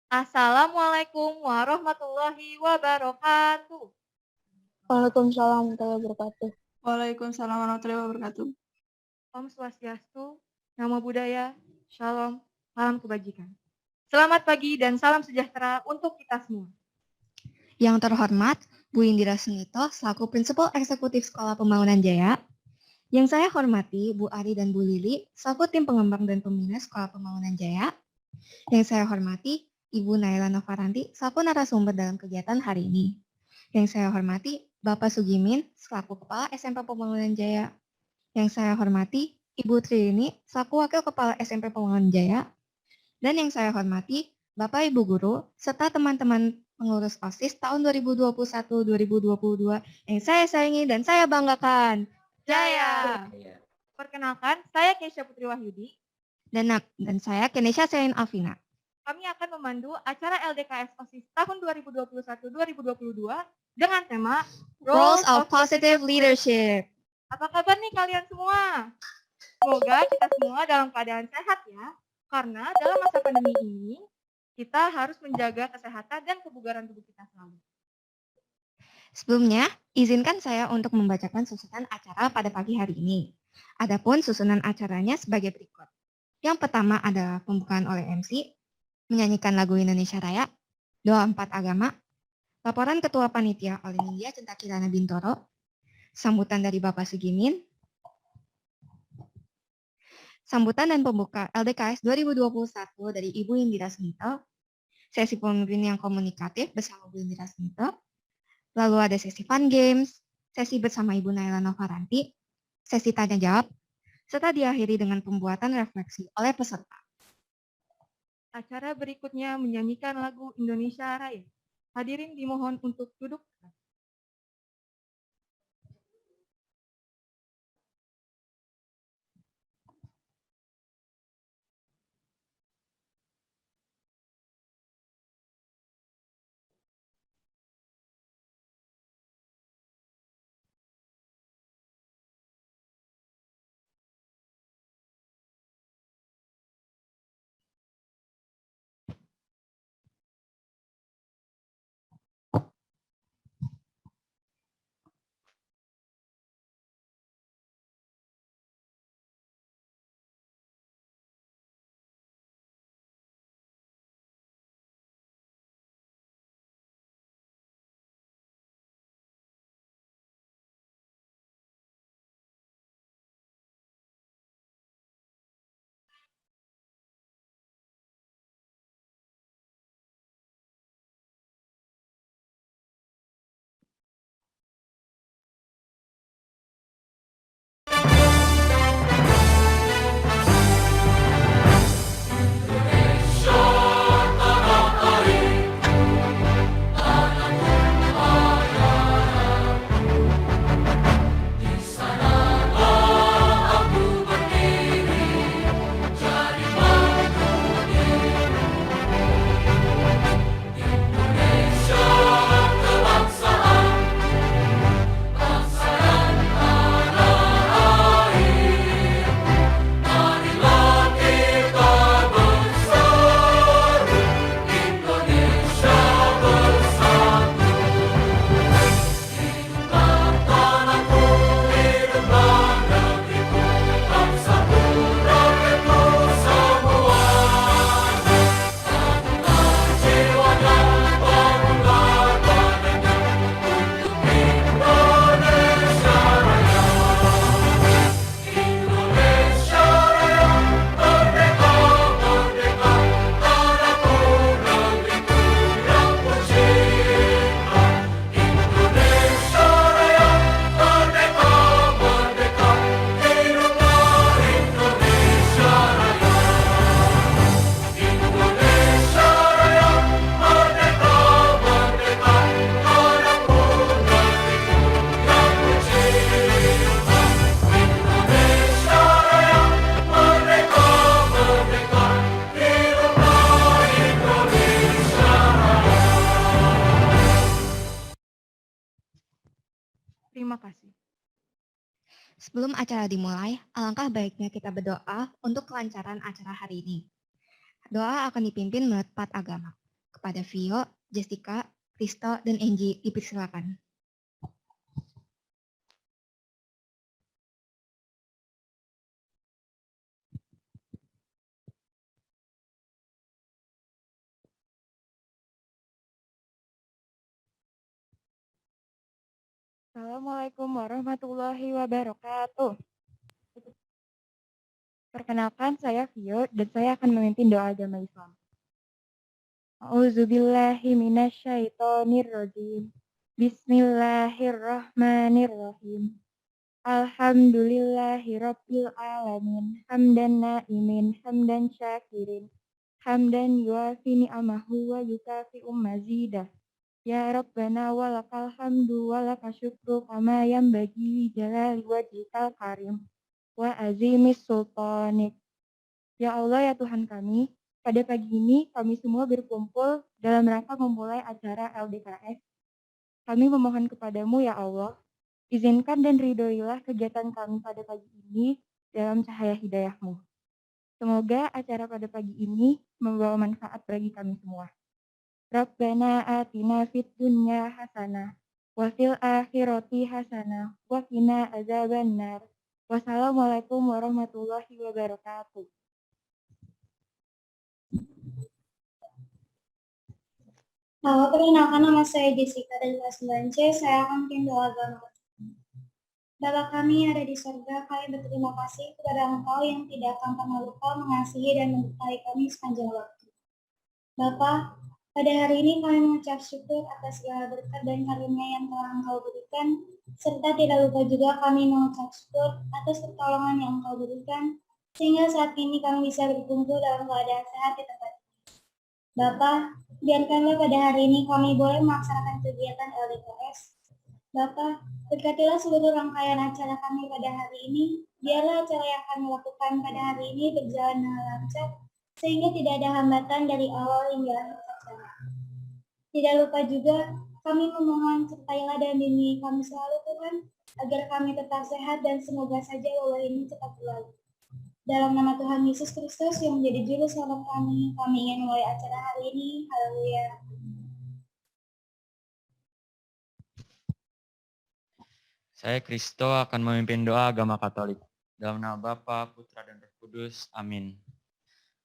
Assalamualaikum warahmatullahi wabarakatuh. Waalaikumsalam warahmatullahi wabarakatuh. Waalaikumsalam warahmatullahi wabarakatuh. Om Swastiastu, Namo Buddhaya, Shalom, salam kebajikan. Selamat pagi dan salam sejahtera untuk kita semua. Yang terhormat, Bu Indira Sunito selaku Prinsipal Eksekutif Sekolah Pembangunan Jaya. Yang saya hormati, Bu Ari dan Bu Lili selaku tim pengembang dan pembina Sekolah Pembangunan Jaya. Yang saya hormati, Ibu Naila Novaranti selaku narasumber dalam kegiatan hari ini. Yang saya hormati, Bapak Sugimin selaku Kepala SMP Pembangunan Jaya. Yang saya hormati, Ibu Trini selaku Wakil Kepala SMP Pembangunan Jaya. Dan yang saya hormati, Bapak Ibu Guru, serta teman-teman pengurus OSIS tahun 2021-2022 yang saya sayangi dan saya banggakan. Jaya! Perkenalkan, saya Keisha Putri Wahyudi. Dan saya Kenesha Selin Alvina. Kami akan memandu acara LDKS OSIS tahun 2021-2022 dengan tema Roles of Positive Leadership. Apa kabar nih kalian semua? Semoga kita semua dalam keadaan sehat ya. Karena dalam masa pandemi ini, kita harus menjaga kesehatan dan kebugaran tubuh kita selalu. Sebelumnya, izinkan saya untuk membacakan susunan acara pada pagi hari ini. Adapun susunan acaranya sebagai berikut. Yang pertama adalah pembukaan oleh MC, menyanyikan lagu Indonesia Raya, doa 4 agama, laporan Ketua Panitia oleh Nindya Centakirana Bintoro, sambutan dari Bapak Sugimin, sambutan dan pembuka LDKS 2021 dari Ibu Indira Sunito, sesi pemimpin yang komunikatif bersama Bu Indira Sunito, lalu ada sesi fun games, sesi bersama Ibu Naila Novaranti, sesi tanya jawab, serta diakhiri dengan pembuatan refleksi oleh peserta. Acara berikutnya menyanyikan lagu Indonesia Raya. Hadirin dimohon untuk duduk. Terima kasih. Sebelum acara dimulai, alangkah baiknya kita berdoa untuk kelancaran acara hari ini. Doa akan dipimpin menurut 4 agama. Kepada Vio, Jessica, Kristo, dan Angie dipersilakan. Assalamualaikum warahmatullahi wabarakatuh. Perkenalkan, saya Vio dan saya akan memimpin doa agama Islam. A'udzubillahi minasyaitonirrajim. Bismillahirrahmanirrahim. Alhamdulillahi rabbil alamin. Hamdan na'imin, hamdan syakirin. Hamdan yuafi ni'amahu wa yukafi'u mazidah. Ya Rabbana walakal hamdu walaka syukru kama yanbaghi jalali wajhikal karim wa azimis sultanik. Ya Allah, ya Tuhan kami, pada pagi ini kami semua berkumpul dalam rangka memulai acara LDKS. Kami memohon kepadamu ya Allah, izinkan dan ridhoilah kegiatan kami pada pagi ini dalam cahaya hidayah-Mu. Semoga acara pada pagi ini membawa manfaat bagi kami semua. Rabbana atina fid dunya hasanah wa fil akhirati hasanah wa qina adzabannar. Wassalamualaikum warahmatullahi wabarakatuh. Halo, perkenalkan nama saya Jessica dari kelas 9C. Saya akan pimpin doa agama. Bapa kami yang ada di surga, kami berterima kasih kepada Engkau yang tidak akan pernah lupa mengasihi dan memberkahi kami sepanjang waktu. Bapa, pada hari ini kami mengucap syukur atas segala berkat dan karunia yang telah Engkau berikan, serta tidak lupa juga kami mengucap syukur atas pertolongan yang Engkau berikan, sehingga saat ini kami bisa berkumpul dalam keadaan sehat di tempat ini. Bapa, biarkanlah pada hari ini kami boleh melaksanakan kegiatan LDKS. Bapa, berkatilah seluruh rangkaian acara kami pada hari ini. Biarlah acara yang kami lakukan pada hari ini berjalan dengan lancar, sehingga tidak ada hambatan dari awal hingga akhir acara. Tidak lupa juga, kami memohon sertailah dan bimbingi kami selalu Tuhan, agar kami tetap sehat dan semoga saja wabah ini cepat berlalu. Dalam nama Tuhan Yesus Kristus yang menjadi juru selamat kami ingin mulai acara hari ini. Haleluya. Saya Kristo akan memimpin doa agama Katolik. Dalam nama Bapa, Putra, dan Roh Kudus. Amin.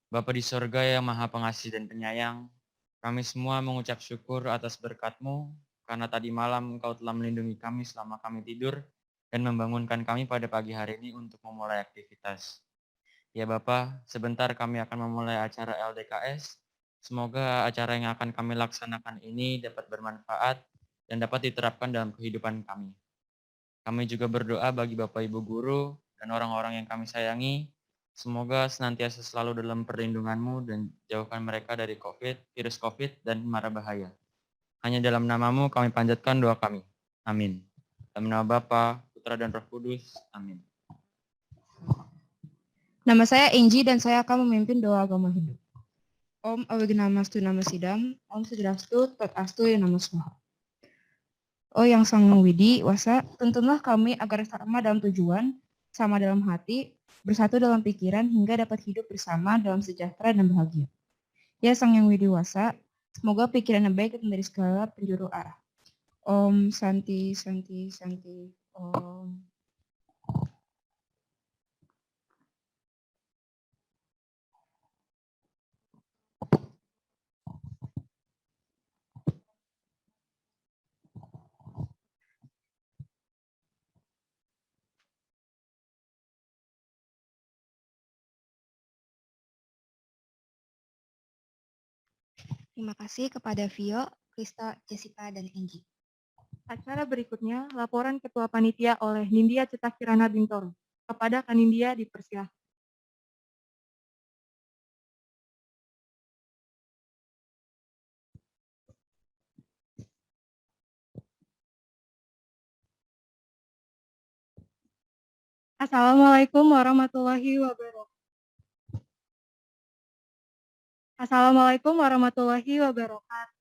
Bapa di sorga yang maha pengasih dan penyayang, kami semua mengucap syukur atas berkat-Mu, karena tadi malam Engkau telah melindungi kami selama kami tidur, dan membangunkan kami pada pagi hari ini untuk memulai aktivitas. Ya Bapa, sebentar kami akan memulai acara LDKS. Semoga acara yang akan kami laksanakan ini dapat bermanfaat dan dapat diterapkan dalam kehidupan kami. Kami juga berdoa bagi Bapak Ibu Guru dan orang-orang yang kami sayangi. Semoga senantiasa selalu dalam perlindungan-Mu dan jauhkan mereka dari virus COVID dan mara bahaya. Hanya dalam nama-Mu kami panjatkan doa kami. Amin. Dalam nama Bapa, Putra, dan Roh Kudus. Amin. Nama saya Angie dan saya akan memimpin doa agama Hindu. Om Awignamastu Namasidam, Om Sudrastu Tat Astu Namaswaha. Oh yang Sang Widi Wasa, tuntunlah kami agar sama dalam tujuan, sama dalam hati, bersatu dalam pikiran hingga dapat hidup bersama dalam sejahtera dan bahagia. Ya Sang Yang Widi Wasa, semoga pikiran yang baik dari segala penjuru arah. Om Santi Santi Santi Om. Terima kasih kepada Vio, Kristo, Jessica, dan Angie. Acara berikutnya, laporan Ketua Panitia oleh Nindya Cita Kirana Bintoro. Kepada Kanindya dipersilahkan. Assalamualaikum warahmatullahi wabarakatuh. Assalamualaikum warahmatullahi wabarakatuh.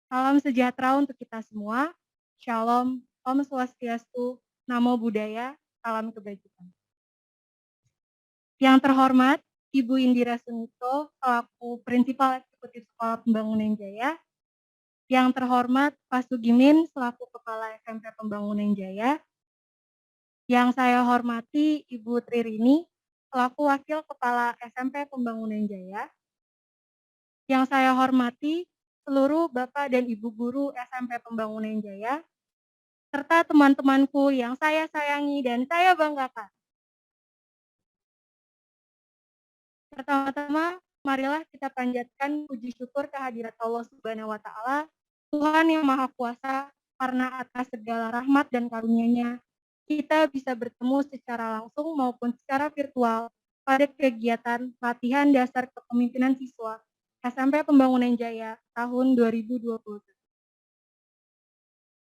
Salam sejahtera untuk kita semua. Shalom, Om Swastiastu, Namo Buddhaya, salam kebajikan. Yang terhormat, Ibu Indira Sunito selaku Prinsipal Eksekutif Sekolah Pembangunan Jaya. Yang terhormat Pak Sugimin selaku Kepala SMP Pembangunan Jaya. Yang saya hormati Ibu Tririni selaku Wakil Kepala SMP Pembangunan Jaya. Yang saya hormati seluruh Bapak dan Ibu Guru SMP Pembangunan Jaya, serta teman-temanku yang saya sayangi dan saya banggakan. Pertama-tama, marilah kita panjatkan puji syukur kehadirat Allah Subhanahu wa Ta'ala, Tuhan yang Maha Kuasa, karena atas segala rahmat dan karunia-Nya, kita bisa bertemu secara langsung maupun secara virtual pada kegiatan latihan dasar kepemimpinan siswa SMP Pembangunan Jaya tahun 2020.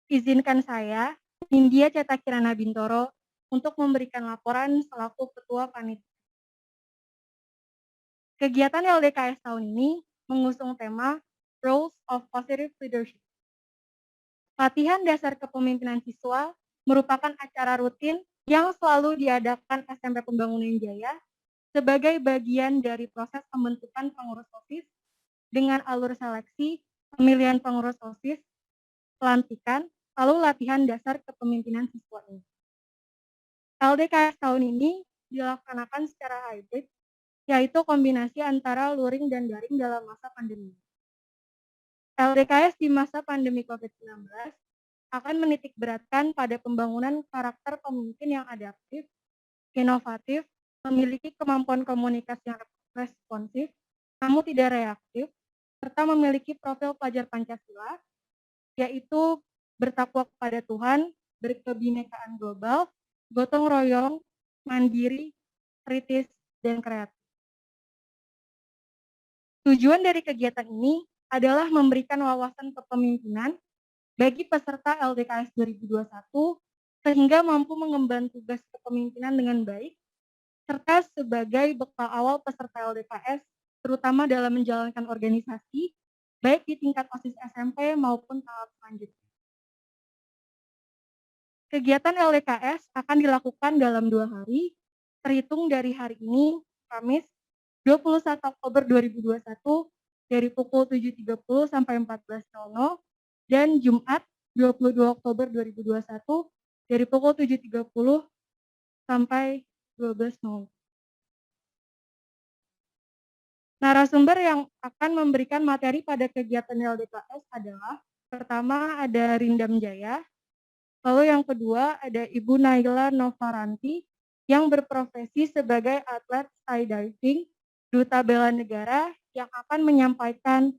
Izinkan saya, Nindya Ceta Kirana Bintoro, untuk memberikan laporan selaku Ketua Panitia. Kegiatan LDKS tahun ini mengusung tema Roles of Positive Leadership. Latihan dasar kepemimpinan siswa merupakan acara rutin yang selalu diadakan SMP Pembangunan Jaya sebagai bagian dari proses pembentukan pengurus OSIS dengan alur seleksi, pemilihan pengurus OSIS, pelantikan, lalu latihan dasar kepemimpinan siswa ini. LDKS tahun ini dilaksanakan secara hybrid, yaitu kombinasi antara luring dan daring dalam masa pandemi. LDKS di masa pandemi COVID-19 akan menitik beratkan pada pembangunan karakter pemimpin yang adaptif, inovatif, memiliki kemampuan komunikasi yang responsif, namun tidak reaktif, serta memiliki profil pelajar Pancasila, yaitu bertakwa kepada Tuhan, berkebinekaan global, gotong royong, mandiri, kritis, dan kreatif. Tujuan dari kegiatan ini adalah memberikan wawasan kepemimpinan bagi peserta LDKS 2021 sehingga mampu mengemban tugas kepemimpinan dengan baik, serta sebagai bekal awal peserta LDKS terutama dalam menjalankan organisasi, baik di tingkat OSIS SMP maupun tahap selanjutnya. Kegiatan LDKS akan dilakukan dalam 2 hari, terhitung dari hari ini, Kamis, 21 Oktober 2021, dari pukul 7.30 sampai 14.00, dan Jumat, 22 Oktober 2021, dari pukul 7.30 sampai 12.00. Narasumber yang akan memberikan materi pada kegiatan LDKS adalah, pertama ada Rindam Jaya, lalu yang kedua ada Ibu Naila Novaranti yang berprofesi sebagai atlet skydiving, duta bela negara yang akan menyampaikan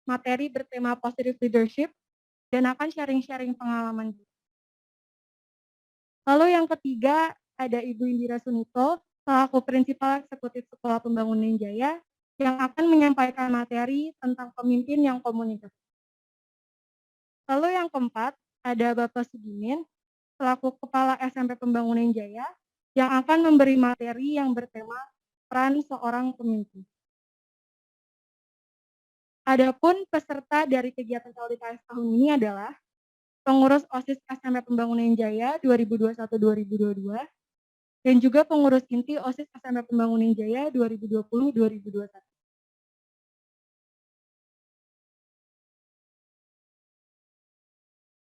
materi bertema positive leadership dan akan sharing-sharing pengalaman. Lalu yang ketiga ada Ibu Indira Sunito selaku Prinsipal Eksekutif Sekolah Pembangunan Jaya yang akan menyampaikan materi tentang pemimpin yang komunikatif. Lalu yang keempat, ada Bapak Sugimin selaku Kepala SMP Pembangunan Jaya yang akan memberi materi yang bertema peran seorang pemimpin. Adapun peserta dari kegiatan LDKS tahun ini adalah pengurus OSIS SMP Pembangunan Jaya 2021-2022 dan juga pengurus inti OSIS SMP Pembangunan Jaya 2020-2021.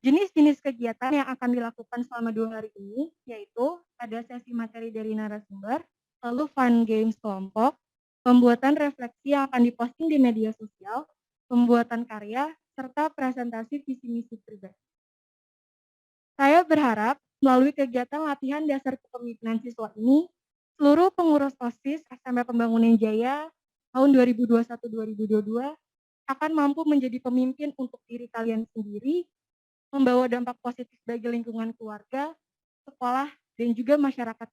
Jenis-jenis kegiatan yang akan dilakukan selama 2 hari ini yaitu ada sesi materi dari narasumber, lalu fun games kelompok, pembuatan refleksi yang akan diposting di media sosial, pembuatan karya, serta presentasi visi misi pribadi. Saya berharap melalui kegiatan latihan dasar kepemimpinan siswa ini, seluruh pengurus OSIS SMP Pembangunan Jaya tahun 2021-2022 akan mampu menjadi pemimpin untuk diri kalian sendiri, membawa dampak positif bagi lingkungan keluarga, sekolah, dan juga masyarakat.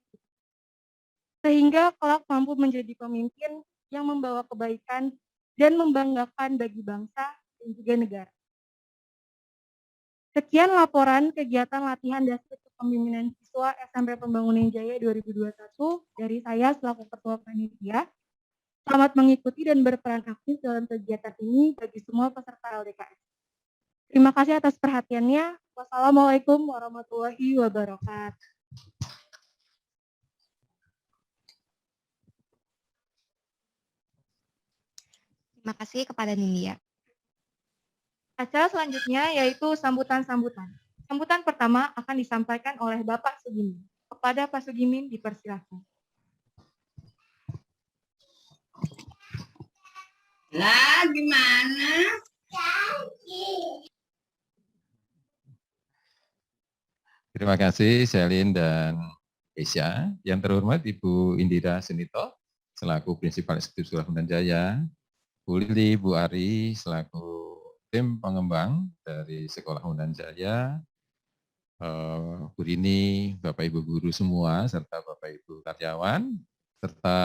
Sehingga kelak mampu menjadi pemimpin yang membawa kebaikan dan membanggakan bagi bangsa dan juga negara. Sekian laporan kegiatan latihan dasar kepemimpinan siswa SMP Pembangunan Jaya 2021 dari saya selaku Ketua Panitia. Selamat mengikuti dan berperan aktif dalam kegiatan ini bagi semua peserta LDKS. Terima kasih atas perhatiannya. Wassalamualaikum warahmatullahi wabarakatuh. Terima kasih kepada Nindya. Acara selanjutnya yaitu sambutan-sambutan. Sambutan pertama akan disampaikan oleh Bapak Sugimin. Kepada Pak Sugimin dipersilakan. Lah, gimana? Terima kasih Selin dan Keisha. Yang terhormat Ibu Indira Senito selaku Prinsipal Eksekutif Sekolah Hundan Jaya, Bu Lili, Bu Ari selaku tim pengembang dari Sekolah Hundan Jaya, Bu Rini, Bapak Ibu guru semua, serta Bapak Ibu karyawan, serta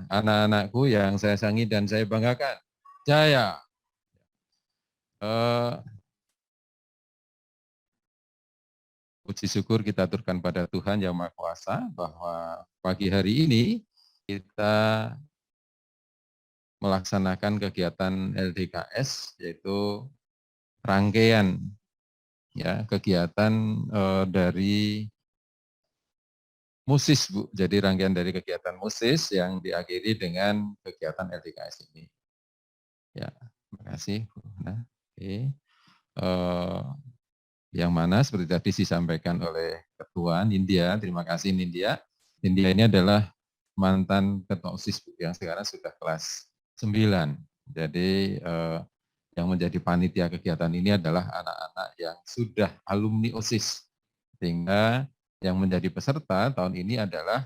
anak-anakku yang saya sayangi dan saya banggakan. Jaya. Puji syukur kita aturkan pada Tuhan Yang Maha Kuasa bahwa pagi hari ini kita melaksanakan kegiatan LDKS, yaitu rangkaian ya kegiatan dari MUSIS, Bu. Jadi rangkaian dari kegiatan MUSIS yang diakhiri dengan kegiatan LDKS ini. Ya, terima kasih, Bu. Nah, oke. Yang mana seperti tadi disampaikan oleh Ketua Nindya, terima kasih Nindya. Nindya ini adalah mantan Ketua OSIS yang sekarang sudah kelas 9. Jadi yang menjadi panitia kegiatan ini adalah anak-anak yang sudah alumni OSIS. Sehingga yang menjadi peserta tahun ini adalah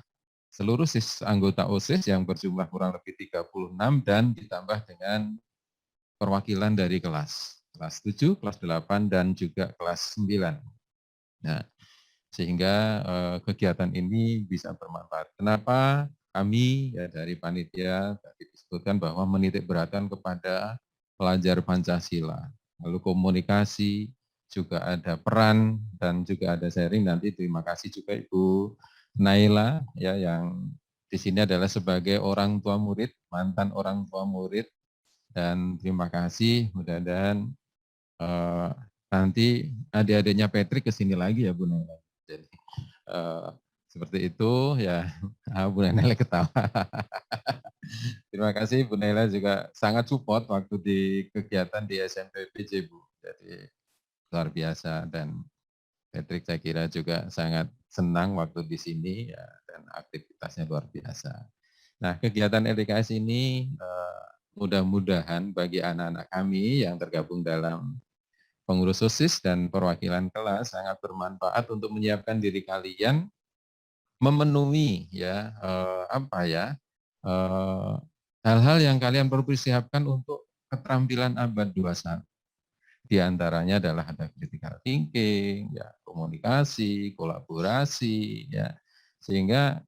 seluruh anggota OSIS yang berjumlah kurang lebih 36 dan ditambah dengan perwakilan dari kelas 7, kelas 8, dan juga kelas 9. Nah, sehingga kegiatan ini bisa bermanfaat. Kenapa kami ya dari panitia tadi disebutkan bahwa menitik beratkan kepada pelajar Pancasila. Lalu komunikasi, juga ada peran, dan juga ada sharing. Nanti terima kasih juga Ibu Naila ya yang di sini adalah sebagai orang tua murid, mantan orang tua murid. Dan terima kasih, mudah-mudahan nanti adik-adiknya Patrick ke sini lagi ya Bu Naila. Jadi seperti itu ya, Bu Naila ketawa. Terima kasih Bu Naila juga sangat support waktu di kegiatan di SMP PJ Bu. Jadi luar biasa, dan Patrick saya kira juga sangat senang waktu di sini ya, dan aktivitasnya luar biasa. Nah, kegiatan LDKS ini mudah-mudahan bagi anak-anak kami yang tergabung dalam pengurus OSIS dan perwakilan kelas sangat bermanfaat untuk menyiapkan diri kalian memenuhi ya hal-hal yang kalian perlu persiapkan untuk keterampilan abad 21. Di antaranya adalah ada critical thinking, ya, komunikasi, kolaborasi, ya, sehingga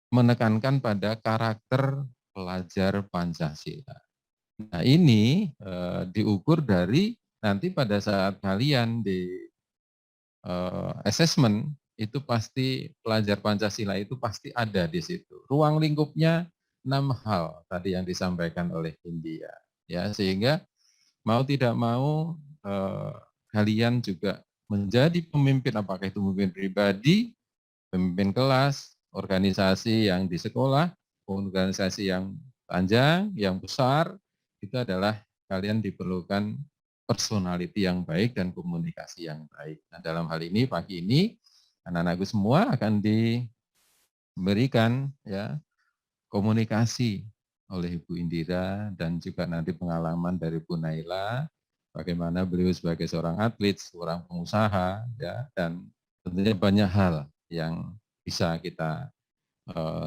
menekankan pada karakter pelajar Pancasila. Nah, ini diukur dari nanti pada saat kalian di assessment itu pasti pelajar Pancasila itu pasti ada di situ. Ruang lingkupnya 6 hal tadi yang disampaikan oleh India, ya, sehingga mau tidak mau kalian juga menjadi pemimpin, apakah itu pemimpin pribadi, pemimpin kelas, organisasi yang di sekolah, organisasi yang panjang, yang besar, itu adalah kalian diperlukan personality yang baik dan komunikasi yang baik. Nah, dalam hal ini pagi ini anak-anakku semua akan diberikan ya komunikasi oleh Ibu Indira dan juga nanti pengalaman dari Bu Naila, bagaimana beliau sebagai seorang atlet, seorang pengusaha, ya, dan tentunya banyak hal yang bisa kita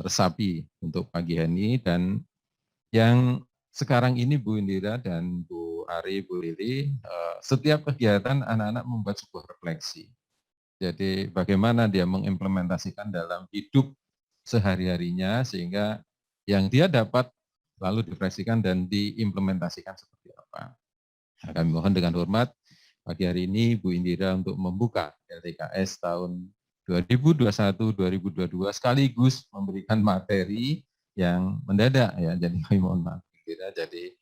resapi untuk pagi hari ini. Dan yang sekarang ini Bu Indira dan Bu Ari, Bu Lili, setiap kegiatan anak-anak membuat sebuah refleksi. Jadi bagaimana dia mengimplementasikan dalam hidup sehari-harinya sehingga yang dia dapat lalu direfleksikan dan diimplementasikan seperti apa. Nah, kami mohon dengan hormat pagi hari ini Bu Indira untuk membuka LDKS tahun 2021-2022 sekaligus memberikan materi yang mendadak ya. Jadi kami mohon maaf Bu Indira, jadi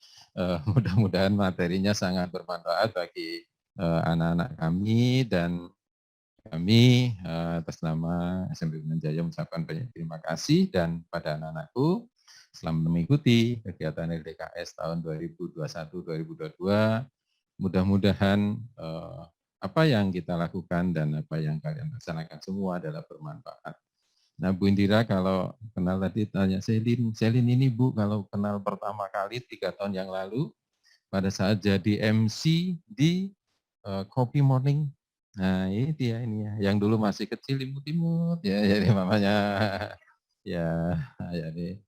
mudah-mudahan materinya sangat bermanfaat bagi anak-anak kami, dan kami atas nama SMP Hundan Jaya mengucapkan banyak terima kasih, dan pada anak-anakku Selamat mengikuti kegiatan LDKS tahun 2021-2022. Mudah-mudahan apa yang kita lakukan dan apa yang kalian laksanakan semua adalah bermanfaat. Nah, Bu Indira kalau kenal tadi tanya Selin ini Bu kalau kenal pertama kali 3 tahun yang lalu pada saat jadi MC di Kopi Morning. Nah, ini dia ini ya, yang dulu masih kecil imut-imut ya, jadi mamanya ya, jadi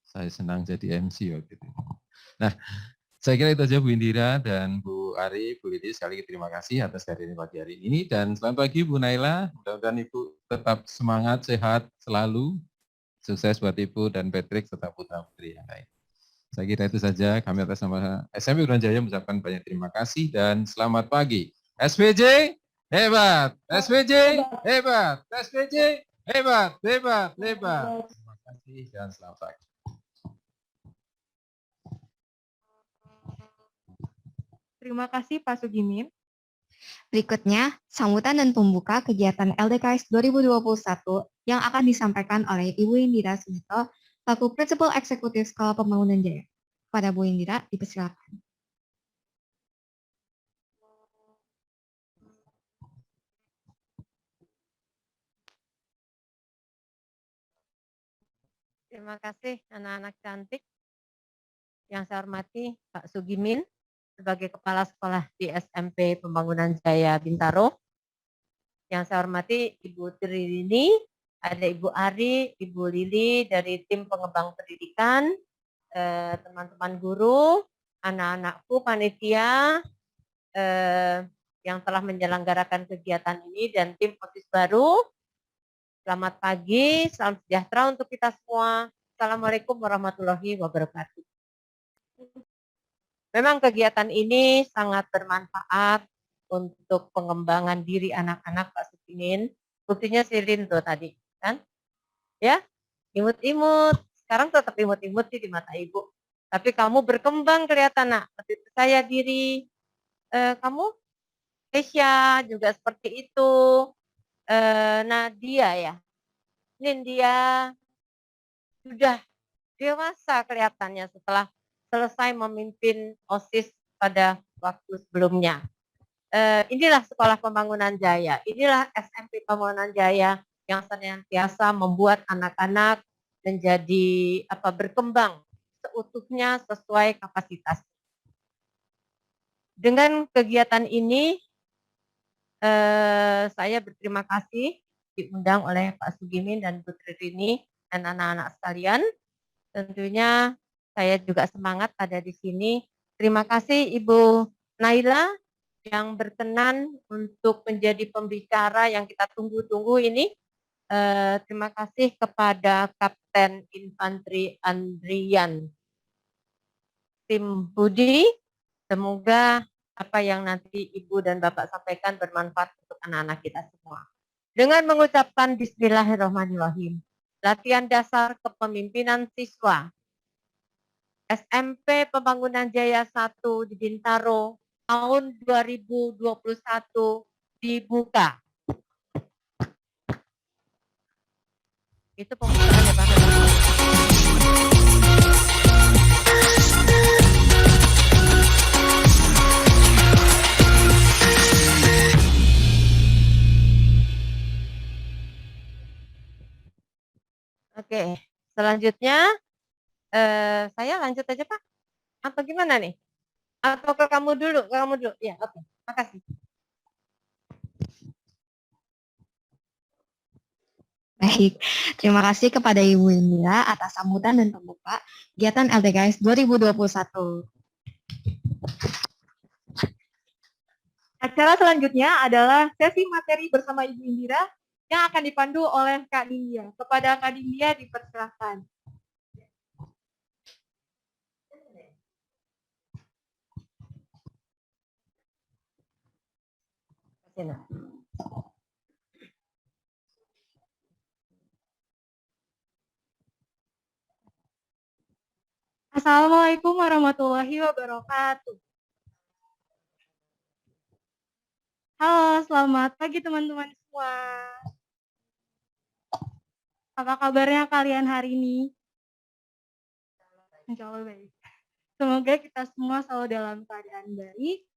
saya senang jadi MC waktu itu. Nah, saya kira itu aja Bu Indira dan Bu Ari, Bu Lili, sekali lagi terima kasih atas kehadiran pagi hari ini dan selamat pagi Bu Naila, mudah-mudahan Ibu tetap semangat, sehat selalu, sukses buat Ibu dan Patrick serta putra-putri yang lain. Saya kira itu saja, kami atas nama SMP Udan Jaya mengucapkan banyak terima kasih dan selamat pagi. SPJ hebat, SPJ hebat, SPJ hebat, hebat, hebat. Terima kasih dan selamat pagi. Terima kasih Pak Sugimin. Berikutnya, sambutan dan pembuka kegiatan LDKS 2021 yang akan disampaikan oleh Ibu Indira Sunito, selaku Prinsipal Eksekutif Sekolah Pembangunan Jaya. Kepada Bu Indira, dipersilakan. Terima kasih anak-anak cantik. Yang saya hormati Pak Sugimin sebagai Kepala Sekolah di SMP Pembangunan Jaya Bintaro. Yang saya hormati Ibu Tririni, ada Ibu Ari, Ibu Lili dari tim pengembang pendidikan, teman-teman guru, anak-anakku, panitia yang telah menyelenggarakan kegiatan ini dan tim OSIS baru. Selamat pagi, salam sejahtera untuk kita semua. Assalamualaikum warahmatullahi wabarakatuh. Memang kegiatan ini sangat bermanfaat untuk pengembangan diri anak-anak Pak Sugimin. Buktinya Silin tuh tadi, kan? Ya, imut-imut. Sekarang tetap imut-imut sih di mata ibu. Tapi kamu berkembang kelihatan, nak. Lebih percaya diri. Kamu, Keisha juga seperti itu. Nadia ya. Nindya sudah dewasa kelihatannya setelah selesai memimpin OSIS pada waktu sebelumnya. Inilah Sekolah Pembangunan Jaya, inilah SMP Pembangunan Jaya yang senantiasa membuat anak-anak menjadi berkembang seutuhnya sesuai kapasitas. Dengan kegiatan ini, saya berterima kasih diundang oleh Pak Sugimin dan Bu Tririni dan anak-anak sekalian. Tentunya saya juga semangat ada di sini. Terima kasih Ibu Naila yang berkenan untuk menjadi pembicara yang kita tunggu-tunggu ini. Terima kasih kepada Kapten Infanteri Andrian Tim Budi. Semoga apa yang nanti Ibu dan Bapak sampaikan bermanfaat untuk anak-anak kita semua. Dengan mengucapkan Bismillahirrahmanirrahim. Latihan dasar kepemimpinan siswa SMP Pembangunan Jaya 1 di Bintaro tahun 2021 dibuka. Itu pembukaan ya Pak. Oke, selanjutnya saya lanjut aja Pak. Atau gimana nih? Atau ke kamu dulu, Ya, oke. Makasih. Baik, terima kasih kepada Ibu Indira atas sambutan dan pembuka kegiatan LDKS 2021. Acara selanjutnya adalah sesi materi bersama Ibu Indira yang akan dipandu oleh Kak Nindya. Kepada Kak Nindya dipersilakan. Assalamualaikum warahmatullahi wabarakatuh. Halo, selamat pagi teman-teman semua. Apa kabarnya kalian hari ini? Insya Allah baik. Semoga kita semua selalu dalam keadaan baik.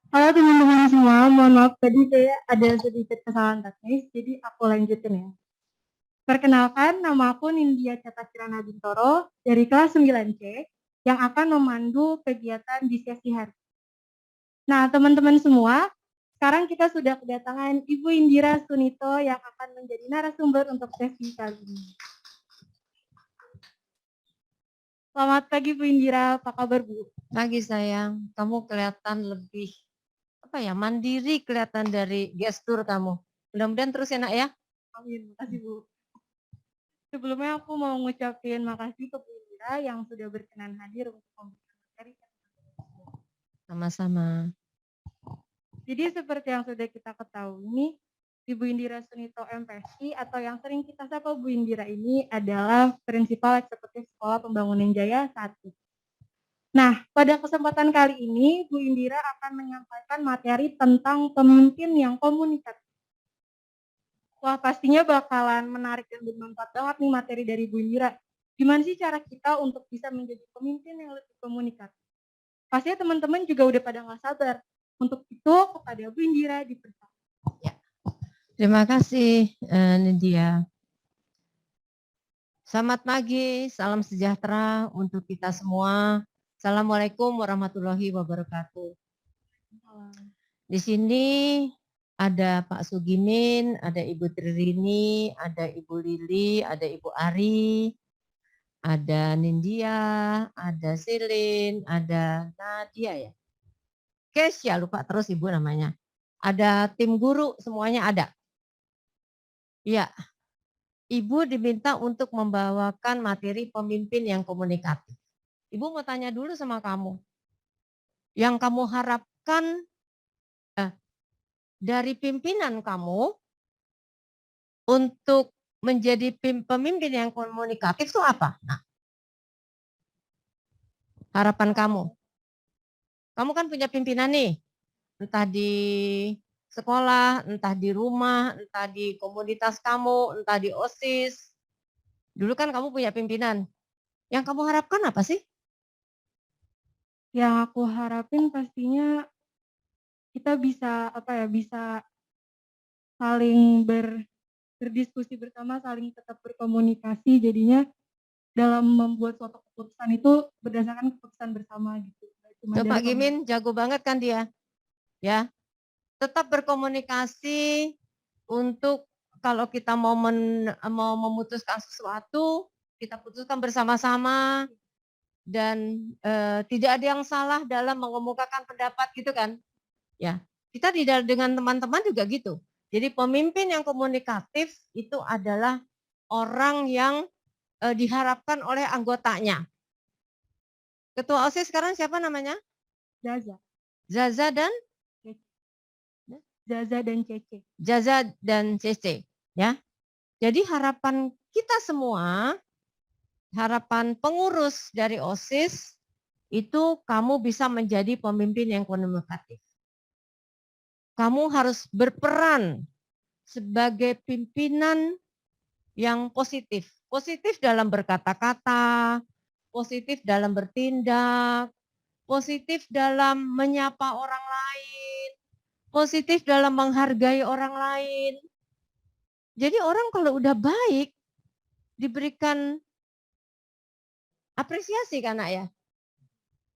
Halo teman-teman semua, mohon maaf tadi saya ada sedikit kesalahan teknis, jadi aku lanjutin ya. Perkenalkan, nama aku Nindya Catasirana Bintoro dari kelas 9C yang akan memandu kegiatan di sesi hari. Nah, teman-teman semua, sekarang kita sudah kedatangan Ibu Indira Sunito yang akan menjadi narasumber untuk sesi kali ini. Selamat pagi Bu Indira, apa kabar Bu? Pagi sayang, kamu kelihatan lebih mandiri kelihatan dari gestur kamu. Mudah-mudahan terus enak ya. Amin, makasih Bu. Sebelumnya aku mau ngucapin makasih ke Bu Indira yang sudah berkenan hadir untuk memberikan materi. Sama-sama. Jadi seperti yang sudah kita ketahui, Ibu Indira Sunito MPSI atau yang sering kita sapa Bu Indira ini adalah Prinsipal Eksekutif Sekolah Pembangunan Jaya 1. Nah, pada kesempatan kali ini, Bu Indira akan menyampaikan materi tentang pemimpin yang komunikatif. Wah, pastinya bakalan menarik dan bermanfaat banget nih materi dari Bu Indira. Gimana sih cara kita untuk bisa menjadi pemimpin yang lebih komunikatif? Pastinya teman-teman juga udah pada nggak sabar. Untuk itu, kepada Bu Indira dipersilakan. Ya. Terima kasih, Nindya. Selamat pagi, salam sejahtera untuk kita semua. Assalamualaikum warahmatullahi wabarakatuh. Di sini ada Pak Sugimin, ada Ibu Tririni, ada Ibu Lili, ada Ibu Ari, ada Nindya, ada Silin, ada Nadia ya. Kesya, lupa terus Ibu namanya. Ada tim guru, semuanya ada. Iya, Ibu diminta untuk membawakan materi pemimpin yang komunikatif. Ibu mau tanya dulu sama kamu. Yang kamu harapkan dari pimpinan kamu untuk menjadi pemimpin yang komunikatif itu apa? Nah, harapan kamu. Kamu kan punya pimpinan nih, entah di sekolah, entah di rumah, entah di komunitas kamu, entah di OSIS. Dulu kan kamu punya pimpinan. Yang kamu harapkan apa sih? Yang aku harapin pastinya kita bisa bisa saling berdiskusi bersama, saling tetap berkomunikasi, jadinya dalam membuat suatu keputusan itu berdasarkan keputusan bersama gitu. Tuh, Pak Gimin jago banget kan dia, ya. Tetap berkomunikasi untuk kalau kita mau memutuskan sesuatu, kita putuskan bersama-sama dan tidak ada yang salah dalam mengemukakan pendapat gitu kan, ya. Kita dengan teman-teman juga gitu. Jadi pemimpin yang komunikatif itu adalah orang yang diharapkan oleh anggotanya. Ketua OSIS sekarang siapa namanya? Zaza. Zaza dan Cece. Zaza dan Cece, ya. Jadi harapan kita semua, harapan pengurus dari OSIS itu kamu bisa menjadi pemimpin yang komunikatif. Kamu harus berperan sebagai pimpinan yang positif. Positif dalam berkata-kata, positif dalam bertindak, positif dalam menyapa orang lain, positif dalam menghargai orang lain. Jadi orang kalau udah baik, diberikan apresiasi kan ya.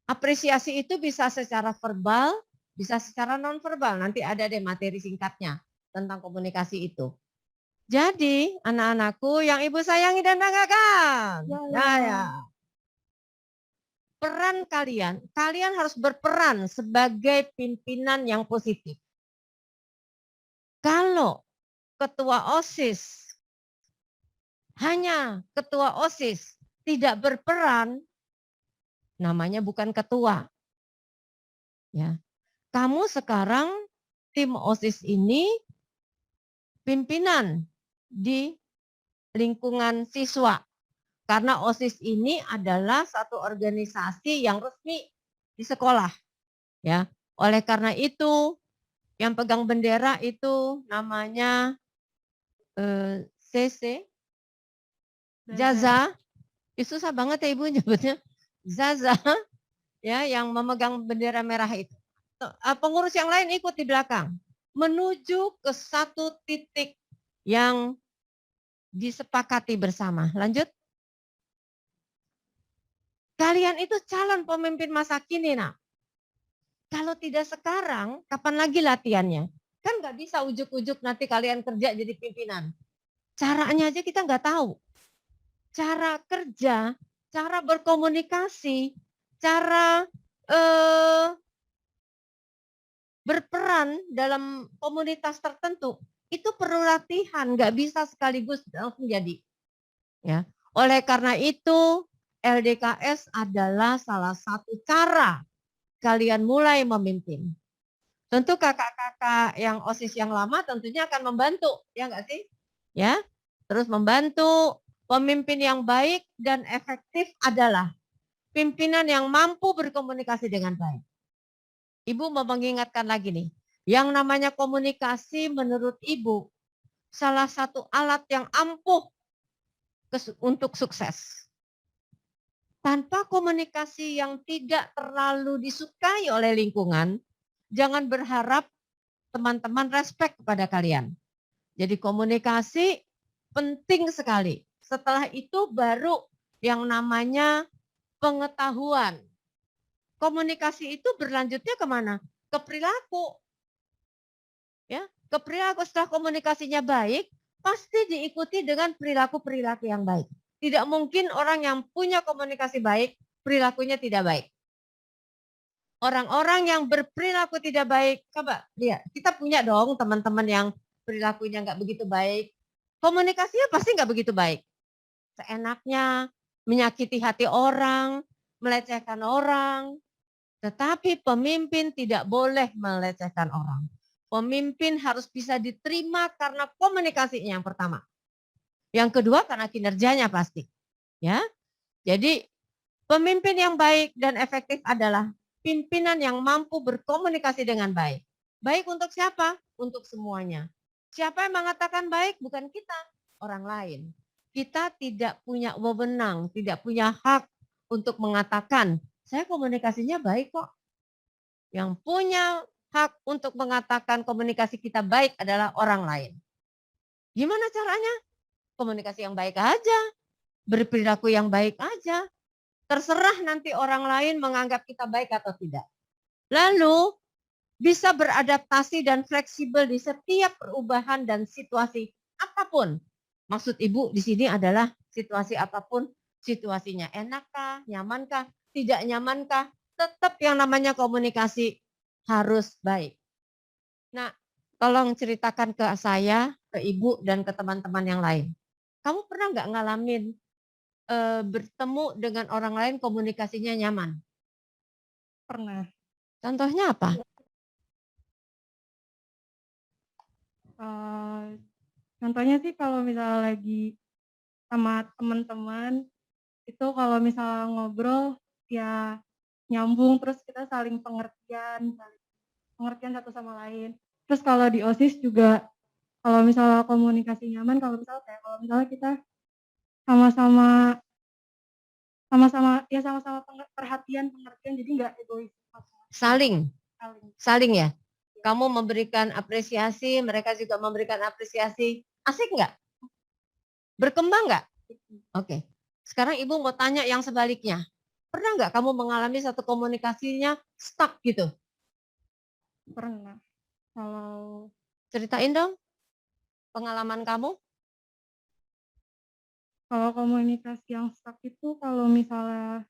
Apresiasi itu bisa secara verbal, bisa secara non-verbal. Nanti ada deh materi singkatnya tentang komunikasi itu. Jadi anak-anakku yang Ibu sayangi dan banggakan. Ya. Peran kalian harus berperan sebagai pimpinan yang positif. Kalau ketua OSIS, hanya ketua OSIS tidak berperan, namanya bukan ketua. Ya. Kamu sekarang tim OSIS ini pimpinan di lingkungan siswa. Karena OSIS ini adalah satu organisasi yang resmi di sekolah. Ya. Oleh karena itu, yang pegang bendera itu namanya CC, Zaza. Itu susah banget ya Ibu nyebutnya. Zaza, ya, yang memegang bendera merah itu. Pengurus yang lain ikut di belakang. Menuju ke satu titik yang disepakati bersama. Lanjut. Kalian itu calon pemimpin masa kini, nak. Kalau tidak sekarang, kapan lagi latihannya? Kan nggak bisa ujuk-ujuk nanti kalian kerja jadi pimpinan. Caranya aja kita nggak tahu. Cara kerja, cara berkomunikasi, cara berperan dalam komunitas tertentu, itu perlu latihan, nggak bisa sekaligus langsung jadi. Ya. Oleh karena itu, LDKS adalah salah satu cara kalian mulai memimpin. Tentu kakak-kakak yang OSIS yang lama tentunya akan membantu, ya enggak sih? Ya, terus membantu. Pemimpin yang baik dan efektif adalah pimpinan yang mampu berkomunikasi dengan baik. Ibu mau mengingatkan lagi nih, yang namanya komunikasi menurut Ibu salah satu alat yang ampuh untuk sukses. Tanpa komunikasi yang tidak terlalu disukai oleh lingkungan, jangan berharap teman-teman respect kepada kalian. Jadi komunikasi penting sekali. Setelah itu baru yang namanya pengetahuan. Komunikasi itu berlanjutnya kemana? Ke perilaku. Ya, ke perilaku. Setelah komunikasinya baik, pasti diikuti dengan perilaku-perilaku yang baik. Tidak mungkin orang yang punya komunikasi baik, perilakunya tidak baik. Orang-orang yang berperilaku tidak baik, coba lihat, kita punya dong teman-teman yang perilakunya nggak begitu baik. Komunikasinya pasti nggak begitu baik. Seenaknya, menyakiti hati orang, melecehkan orang. Tetapi pemimpin tidak boleh melecehkan orang. Pemimpin harus bisa diterima karena komunikasinya yang pertama. Yang kedua karena kinerjanya pasti. Ya. Jadi pemimpin yang baik dan efektif adalah pimpinan yang mampu berkomunikasi dengan baik. Baik untuk siapa? Untuk semuanya. Siapa yang mengatakan baik? Bukan kita, orang lain. Kita tidak punya wewenang, tidak punya hak untuk mengatakan, saya komunikasinya baik kok. Yang punya hak untuk mengatakan komunikasi kita baik adalah orang lain. Gimana caranya? Komunikasi yang baik aja, berperilaku yang baik aja. Terserah nanti orang lain menganggap kita baik atau tidak. Lalu bisa beradaptasi dan fleksibel di setiap perubahan dan situasi apapun. Maksud Ibu di sini adalah situasi apapun, situasinya enakkah, nyamankah, tidak nyamankah, tetap yang namanya komunikasi harus baik. Nah, tolong ceritakan ke saya, ke Ibu, dan ke teman-teman yang lain. Kamu pernah nggak ngalamin bertemu dengan orang lain komunikasinya nyaman? Pernah. Contohnya apa? Contohnya sih kalau misalnya lagi sama teman-teman, itu kalau misalnya ngobrol ya nyambung, terus kita saling pengertian satu sama lain. Terus kalau di OSIS juga kalau misalnya komunikasi nyaman, kalau misalnya kita sama-sama perhatian, pengertian, jadi nggak egois. Saling ya. Kamu memberikan apresiasi, mereka juga memberikan apresiasi. Asik nggak? Berkembang nggak? Oke. Sekarang Ibu mau tanya yang sebaliknya. Pernah nggak kamu mengalami satu komunikasinya stuck gitu? Pernah. Kalau Ceritain dong pengalaman kamu. Kalau komunikasi yang stuck itu kalau misalnya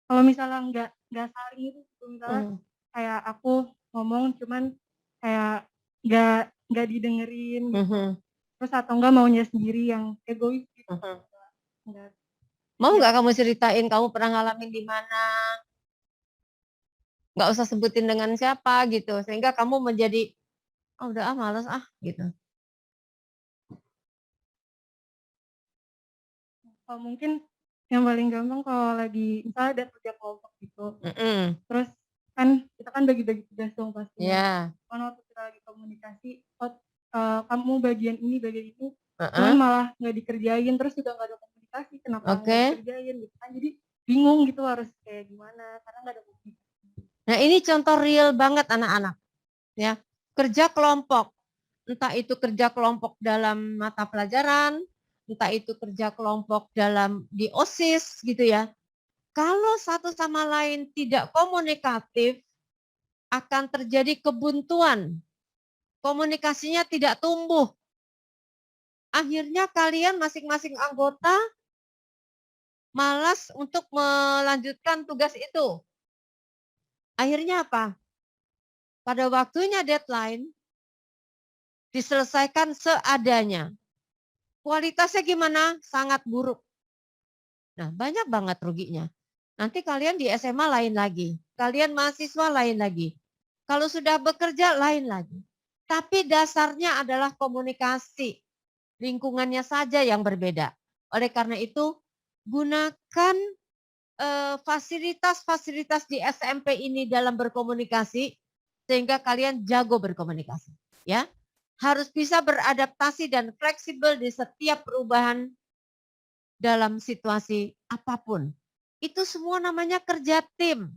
nggak saling itu, misalnya kayak aku ngomong cuman kayak nggak didengerin gitu. Terus atau enggak maunya sendiri yang egois gitu. Mau nggak kamu ceritain kamu pernah ngalamin di mana? Nggak usah sebutin dengan siapa gitu, sehingga kamu menjadi udah males gitu. Kalau mungkin yang paling gampang kalau lagi misalnya ada kerja kelompok gitu. Terus kan kita kan bagi-bagi tugas dong pasti. Kan waktu kita lagi komunikasi, kamu bagian ini, cuman malah nggak dikerjain, terus juga nggak ada komunikasi, kenapa nggak dikerjain gitu kan. Jadi bingung gitu harus kayak gimana, karena nggak ada komunikasi. Nah ini contoh real banget anak-anak. Ya, kerja kelompok. Entah itu kerja kelompok dalam mata pelajaran, entah itu kerja kelompok di OSIS gitu ya. Kalau satu sama lain tidak komunikatif, akan terjadi kebuntuan. Komunikasinya tidak tumbuh. Akhirnya kalian masing-masing anggota malas untuk melanjutkan tugas itu. Akhirnya apa? Pada waktunya deadline, diselesaikan seadanya. Kualitasnya gimana? Sangat buruk. Nah, banyak banget ruginya. Nanti kalian di SMA lain lagi. Kalian mahasiswa lain lagi. Kalau sudah bekerja lain lagi. Tapi dasarnya adalah komunikasi. Lingkungannya saja yang berbeda. Oleh karena itu, gunakan fasilitas-fasilitas di SMP ini dalam berkomunikasi sehingga kalian jago berkomunikasi, ya. Harus bisa beradaptasi dan fleksibel di setiap perubahan dalam situasi apapun. Itu semua namanya kerja tim.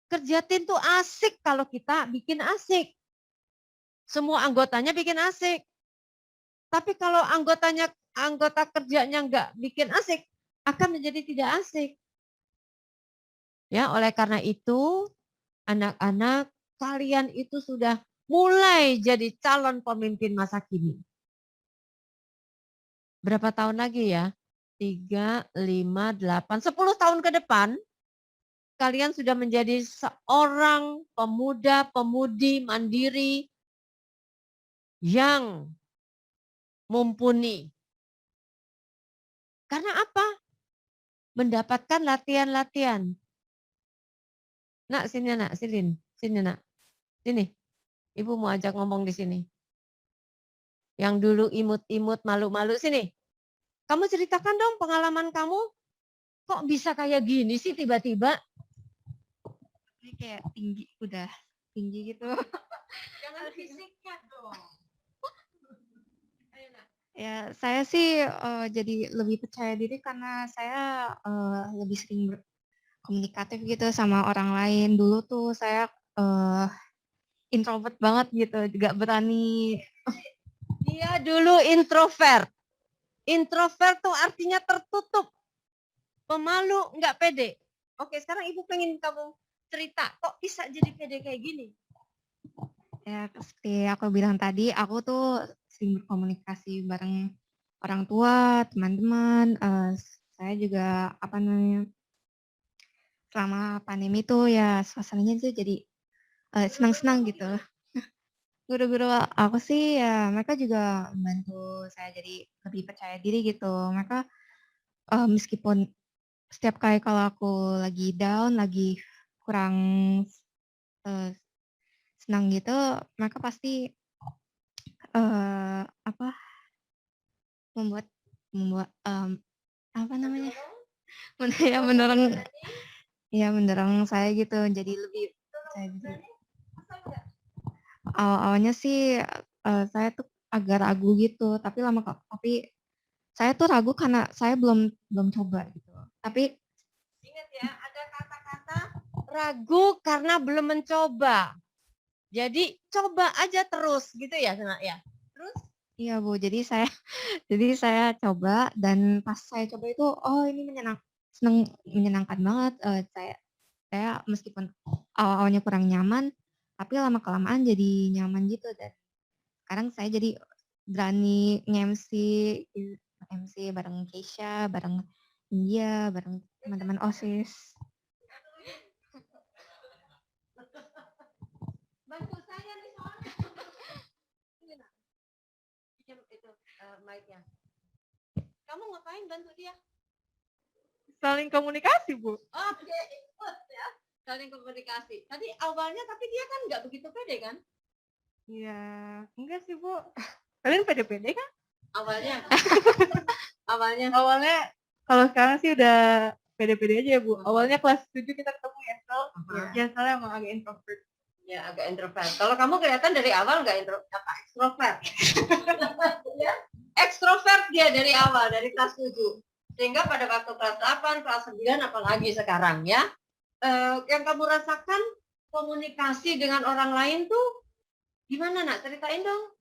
Kerja tim tuh asik kalau kita bikin asik. Semua anggotanya bikin asik. Tapi kalau anggota kerjanya nggak bikin asik, akan menjadi tidak asik. Ya, oleh karena itu, anak-anak, kalian itu sudah mulai jadi calon pemimpin masa kini. Berapa tahun lagi ya? 3, 5, 8, 10 tahun ke depan, kalian sudah menjadi seorang pemuda-pemudi mandiri yang mumpuni. Karena apa? Mendapatkan latihan-latihan. Nak, sini nak, sini nak. Sini. Ibu mau ajak ngomong di sini. Yang dulu imut-imut, malu-malu, sini. Kamu ceritakan dong pengalaman kamu. Kok bisa kayak gini sih tiba-tiba? Ini kayak tinggi, udah tinggi gitu. Jangan fisiknya dong. Ayo nak. Ya, saya sih jadi lebih percaya diri karena saya lebih sering berkomunikatif gitu sama orang lain. Dulu tuh saya introvert banget gitu, juga berani. Dia dulu introvert. Introvert tuh artinya tertutup. Pemalu, nggak pede. Oke, sekarang ibu pengen kamu cerita, kok bisa jadi pede kayak gini? Ya, seperti aku bilang tadi, aku tuh sering berkomunikasi bareng orang tua, teman-teman. Saya juga apa namanya, selama pandemi tuh ya suasananya tuh jadi senang-senang gitu. Guru-guru aku sih ya mereka juga membantu saya jadi lebih percaya diri gitu. Mereka meskipun setiap kali kalau aku lagi down, lagi kurang senang gitu, mereka pasti apa membuat apa namanya ya mendorong saya gitu jadi lebih percaya diri. Awalnya sih saya tuh agak ragu gitu, tapi tapi saya tuh ragu karena saya belum coba gitu. Tapi Ingat ya, ada kata-kata ragu karena belum mencoba. Jadi coba aja terus gitu ya, Nak ya. Terus? Iya Bu, jadi saya coba dan pas saya coba itu, oh ini menyenangkan banget. Saya meskipun awalnya kurang nyaman, tapi lama-kelamaan jadi nyaman gitu dan sekarang saya jadi berani nge-MC bareng Keisha, bareng India, bareng teman-teman OSIS. Bantu saya nih soalnya. Ini nak. Pinjam itu mic-nya. Kamu ngapain bantu dia? Saling komunikasi, Bu. Oke, ikut ya. Saling komunikasi. Tadi awalnya tapi dia kan nggak begitu pede kan? Iya, enggak sih, Bu. Kalian pede-pede kan? Awalnya. Awalnya. Awalnya kalau sekarang sih udah pede-pede aja ya, Bu. Awalnya kelas 7 kita ketemu ya, ya soalnya emang agak introvert. Ya agak introvert. Kalau kamu kelihatan dari awal nggak ekstrovert. Ya, ekstrovert dia dari awal, dari kelas 7. Sehingga pada waktu kelas 8, kelas 9, apalagi sekarang ya. Yang kamu rasakan komunikasi dengan orang lain tuh gimana nak? Ceritain dong.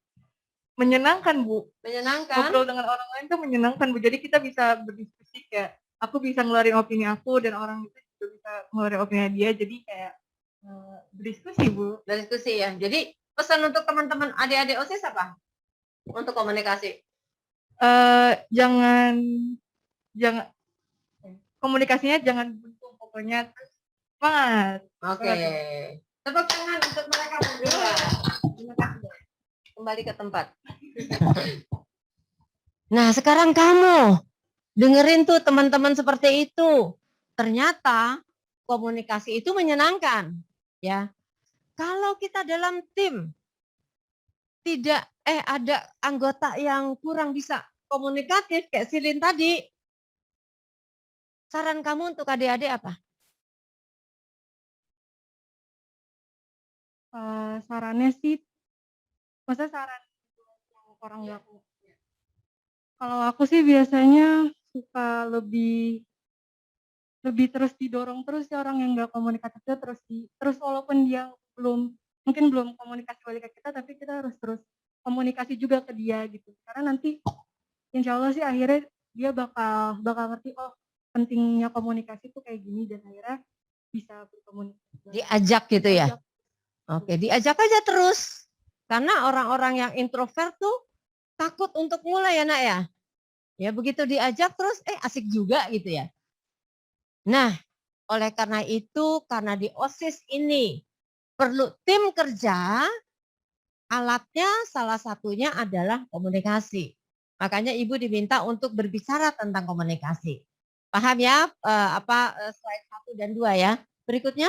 Menyenangkan, Bu. Menyenangkan. Ngobrol dengan orang lain tuh menyenangkan, Bu. Jadi kita bisa berdiskusi kayak aku bisa ngeluarin opini aku dan orang itu juga bisa ngeluarin opini dia. Jadi kayak berdiskusi, Bu. Berdiskusi ya. Jadi pesan untuk teman-teman adik-adik OSIS apa? Untuk komunikasi. Jangan komunikasinya jangan buntu, pokoknya semangat. Oke. Tepuk tangan untuk mereka berdua. Terima kasih. Kembali ke tempat. Nah, sekarang kamu dengerin tuh teman-teman seperti itu. Ternyata komunikasi itu menyenangkan, ya. Kalau kita dalam tim tidak ada anggota yang kurang bisa komunikatif kayak Silin tadi. Saran kamu untuk adik-adik apa? Sarannya sih, maksudnya saran orang nggak. Kalau aku sih biasanya suka lebih terus didorong terus ya orang yang nggak komunikatifnya terus walaupun dia mungkin belum komunikasi balik ke kita, tapi kita harus terus komunikasi juga ke dia gitu. Karena nanti insya Allah sih akhirnya dia bakal ngerti, oh pentingnya komunikasi itu kayak gini, dan akhirnya bisa berkomunikasi. Diajak gitu ya? Oke, diajak aja terus. Karena orang-orang yang introvert tuh takut untuk mulai ya nak ya. Ya begitu diajak terus asik juga gitu ya. Nah, Oleh karena itu, karena di OSIS ini perlu tim kerja, alatnya salah satunya adalah komunikasi. Makanya Ibu diminta untuk berbicara tentang komunikasi. Paham ya slide 1 dan 2 ya. Berikutnya.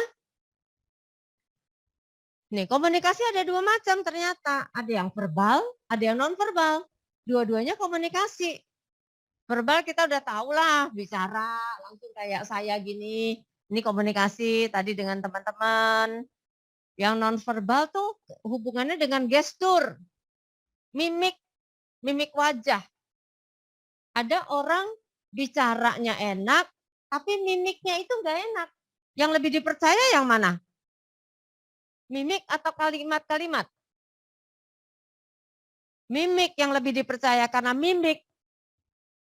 Nih, komunikasi ada 2 macam ternyata. Ada yang verbal, ada yang non-verbal. Dua-duanya komunikasi. Verbal kita udah tahu lah, bicara langsung kayak saya gini. Ini komunikasi tadi dengan teman-teman. Yang non-verbal tuh hubungannya dengan gestur, mimik wajah. Ada orang bicaranya enak, tapi mimiknya itu enggak enak. Yang lebih dipercaya yang mana? Mimik atau kalimat-kalimat? Mimik yang lebih dipercaya karena mimik,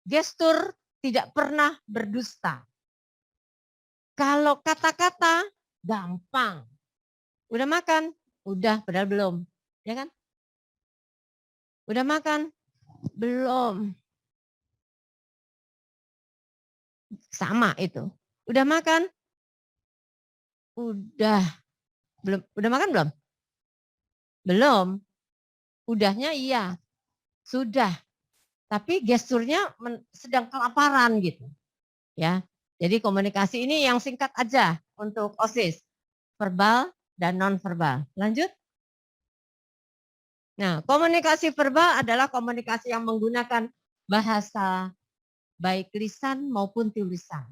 gestur tidak pernah berdusta. Kalau kata-kata gampang. Udah makan? Udah, padahal belum. Ya kan? Udah makan? Belum. Sama itu. Udah makan? Udah. Belum. Udah makan belum? Belum. Udahnya iya. Sudah. Tapi gesturnya sedang kelaparan gitu. Ya. Jadi komunikasi ini yang singkat aja untuk OSIS. Verbal dan non-verbal. Lanjut. Nah, komunikasi verbal adalah komunikasi yang menggunakan bahasa baik lisan maupun tulisan.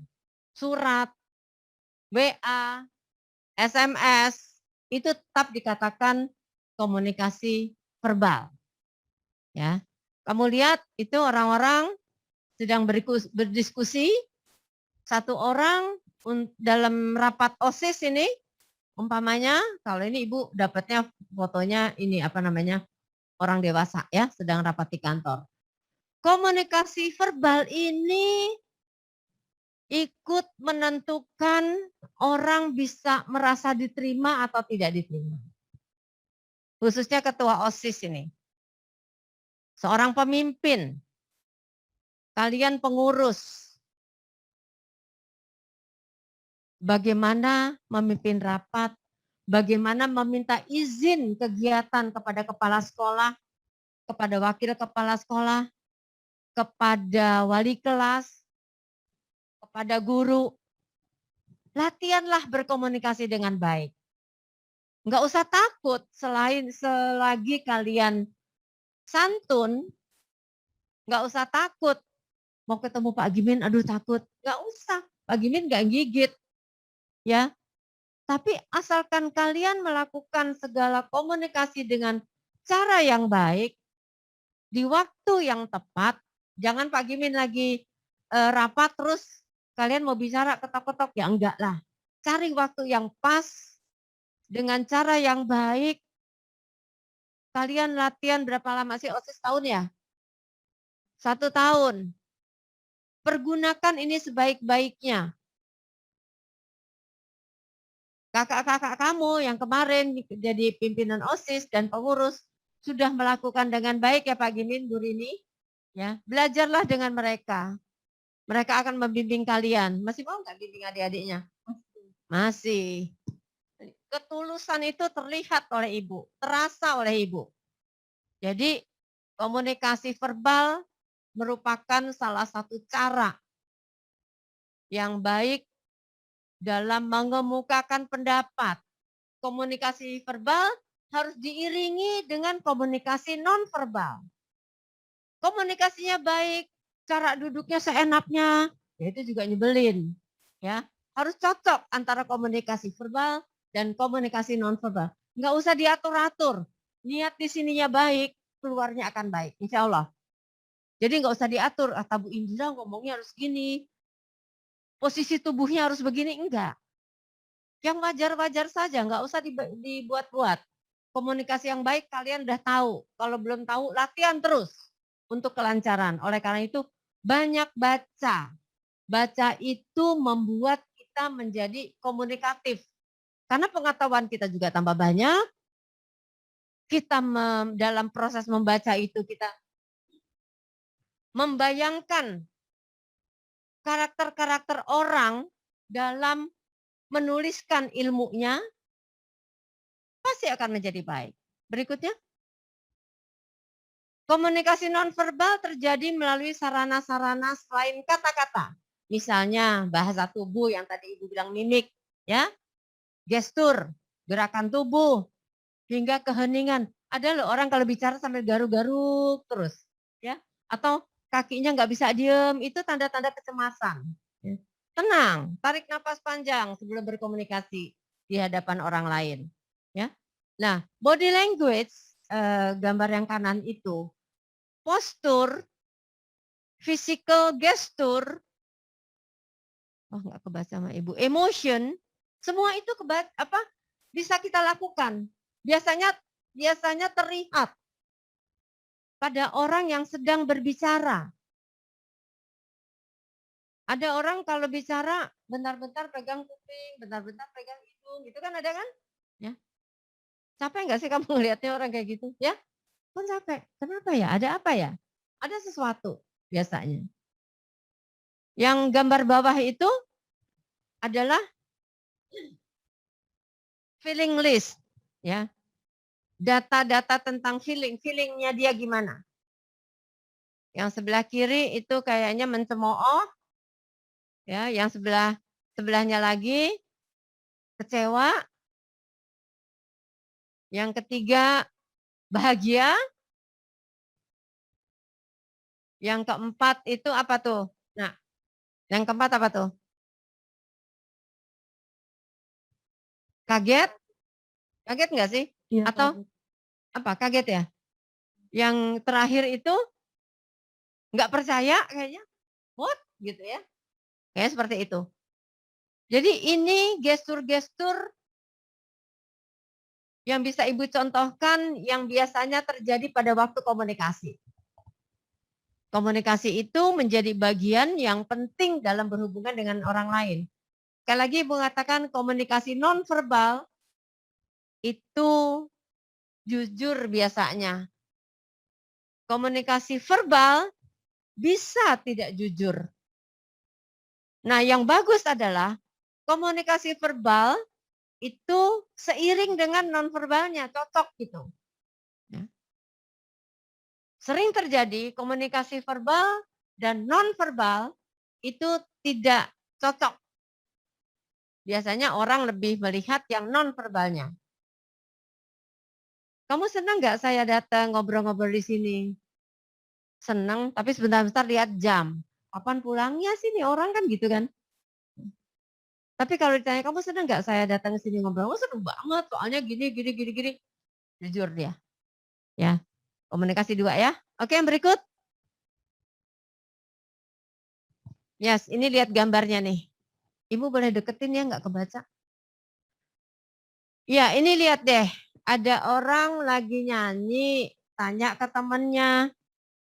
Surat, WA, SMS, itu tetap dikatakan komunikasi verbal. Ya. Kamu lihat itu orang-orang sedang berdiskusi, satu orang dalam rapat OSIS ini, umpamanya kalau ini Ibu dapatnya fotonya ini orang dewasa ya, sedang rapat di kantor. Komunikasi verbal ini ikut menentukan orang bisa merasa diterima atau tidak diterima. Khususnya ketua OSIS ini. Seorang pemimpin, kalian pengurus, bagaimana memimpin rapat, bagaimana meminta izin kegiatan kepada kepala sekolah, kepada wakil kepala sekolah, kepada wali kelas, kepada guru. Latihanlah berkomunikasi dengan baik. Enggak usah takut, selagi kalian santun, enggak usah takut. Mau ketemu Pak Gimin, aduh takut. Enggak usah, Pak Gimin enggak gigit. Ya. Tapi asalkan kalian melakukan segala komunikasi dengan cara yang baik, di waktu yang tepat, jangan Pak Gimin lagi rapat terus kalian mau bicara ketok-ketok, ya enggak lah. Cari waktu yang pas, dengan cara yang baik. Kalian latihan berapa lama sih OSIS tahun ya? 1 tahun. Pergunakan ini sebaik-baiknya. Kakak-kakak kamu yang kemarin jadi pimpinan OSIS dan pengurus sudah melakukan dengan baik ya Pak Gimin, Bu Rini. Ya, belajarlah dengan mereka. Mereka akan membimbing kalian. Masih mau nggak bimbing adik-adiknya? Masih. Ketulusan itu terlihat oleh Ibu, terasa oleh Ibu. Jadi komunikasi verbal merupakan salah satu cara yang baik dalam mengemukakan pendapat. Komunikasi verbal harus diiringi dengan komunikasi non-verbal. Komunikasinya baik, cara duduknya seenaknya, ya itu juga nyebelin. Ya, harus cocok antara komunikasi verbal dan komunikasi non-verbal. Nggak usah diatur-atur. Niat di sininya baik, keluarnya akan baik, insya Allah. Jadi nggak usah diatur, Bu Indra ngomongnya harus gini, posisi tubuhnya harus begini, enggak. Yang wajar-wajar saja, nggak usah dibuat-buat. Komunikasi yang baik kalian udah tahu. Kalau belum tahu, latihan terus untuk kelancaran. Oleh karena itu, banyak baca. Baca itu membuat kita menjadi komunikatif. Karena pengetahuan kita juga tambah banyak. Kita dalam proses membaca itu kita membayangkan karakter-karakter orang dalam menuliskan ilmunya, pasti akan menjadi baik. Berikutnya. Komunikasi nonverbal terjadi melalui sarana-sarana selain kata-kata. Misalnya bahasa tubuh yang tadi Ibu bilang mimik, ya. Gestur, gerakan tubuh, hingga keheningan. Ada loh orang kalau bicara sambil garuk-garuk terus, ya. Atau kakinya nggak bisa diem, itu tanda-tanda kecemasan. Ya. Tenang, tarik napas panjang sebelum berkomunikasi di hadapan orang lain. Ya. Nah, body language, gambar yang kanan itu, postur, physical gesture, nggak kebaca sama Ibu, emotion, semua itu bisa kita lakukan. Biasanya terlihat pada orang yang sedang berbicara. Ada orang kalau bicara bentar-bentar pegang kuping, bentar-bentar pegang hidung, gitu kan ada kan? Ya. Capek nggak sih kamu ngelihatnya orang kayak gitu? Ya, kan capek. Kenapa ya? Ada apa ya? Ada sesuatu biasanya. Yang gambar bawah itu adalah feeling list, ya. Data-data tentang feelingnya dia gimana. Yang sebelah kiri itu kayaknya mencemooh, ya. Yang sebelahnya lagi kecewa. Yang ketiga bahagia. Yang keempat itu apa tuh? Nah, yang keempat apa tuh? Kaget? Kaget nggak sih? Iya, Atau kaget. apa? Kaget ya? Yang terakhir itu nggak percaya kayaknya. What? Gitu ya. Kayak seperti itu. Jadi ini gestur-gestur yang bisa Ibu contohkan yang biasanya terjadi pada waktu komunikasi. Komunikasi itu menjadi bagian yang penting dalam berhubungan dengan orang lain. Sekali lagi Ibu mengatakan komunikasi nonverbal itu jujur biasanya. Komunikasi verbal bisa tidak jujur. Nah, yang bagus adalah komunikasi verbal itu seiring dengan nonverbalnya, cocok gitu. Ya. Sering terjadi komunikasi verbal dan nonverbal itu tidak cocok. Biasanya orang lebih melihat yang nonverbalnya. Kamu senang nggak saya datang ngobrol-ngobrol di sini? Senang, tapi sebentar-bentar lihat jam. Kapan pulangnya sih nih orang kan gitu kan? Tapi kalau ditanya kamu senang nggak saya datang ke sini ngobrol? Oh, senang banget, soalnya gini. Jujur dia. Ya, komunikasi dua ya. Oke, yang berikut. Yes, ini lihat gambarnya nih. Ibu boleh deketin ya, nggak kebaca. Ya, ini lihat deh. Ada orang lagi nyanyi, tanya ke temennya,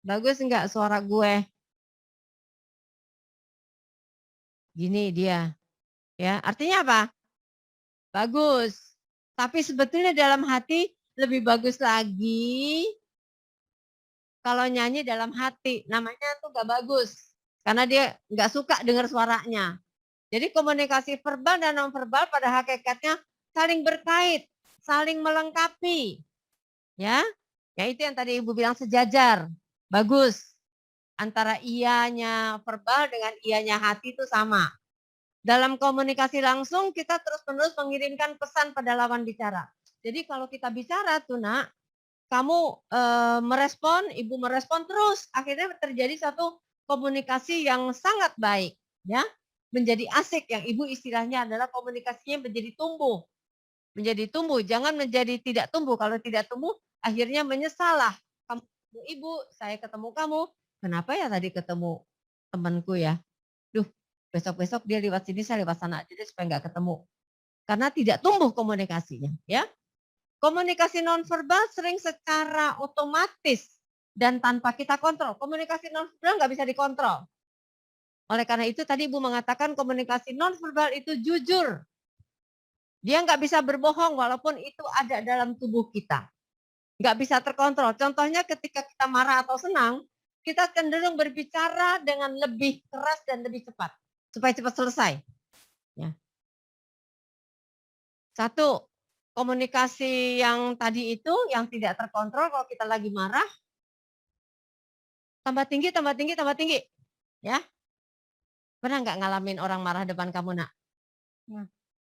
bagus nggak suara gue? Gini dia. Ya, artinya apa? Bagus. Tapi sebetulnya dalam hati lebih bagus lagi kalau nyanyi dalam hati. Namanya tuh gak bagus. Karena dia gak suka dengar suaranya. Jadi komunikasi verbal dan nonverbal pada hakikatnya saling berkait, saling melengkapi. Ya itu yang tadi Ibu bilang sejajar. Bagus. Antara iyanya verbal dengan iyanya hati itu sama. Dalam komunikasi langsung kita terus-menerus mengirimkan pesan pada lawan bicara. Jadi kalau kita bicara tuh nak, kamu merespon, Ibu merespon terus, akhirnya terjadi satu komunikasi yang sangat baik, ya, menjadi asik. Yang Ibu istilahnya adalah komunikasinya menjadi tumbuh, jangan menjadi tidak tumbuh. Kalau tidak tumbuh, akhirnya menyesalah. Kamu Ibu, saya ketemu kamu, kenapa ya tadi ketemu temanku ya? Duh, besok-besok dia lewat sini, saya lewat sana aja deh supaya nggak ketemu. Karena tidak tumbuh komunikasinya, ya. Komunikasi nonverbal sering secara otomatis dan tanpa kita kontrol. Komunikasi nonverbal nggak bisa dikontrol. Oleh karena itu tadi Ibu mengatakan komunikasi nonverbal itu jujur. Dia nggak bisa berbohong walaupun itu ada dalam tubuh kita. Nggak bisa terkontrol. Contohnya ketika kita marah atau senang, kita cenderung berbicara dengan lebih keras dan lebih cepat. Supaya cepat selesai. Ya. Satu, komunikasi yang tadi itu yang tidak terkontrol kalau kita lagi marah, tambah tinggi, tambah tinggi, tambah tinggi. Ya. Pernah nggak ngalamin orang marah depan kamu, Nak?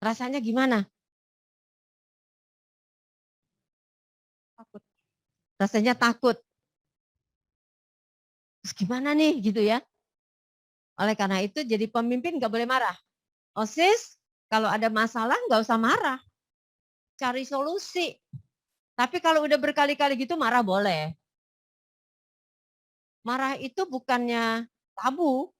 Rasanya gimana? Takut. Rasanya takut. Terus gimana nih gitu ya? Oleh karena itu jadi pemimpin nggak boleh marah. OSIS kalau ada masalah nggak usah marah. Cari solusi. Tapi kalau udah berkali-kali gitu marah boleh. Marah itu bukannya tabu.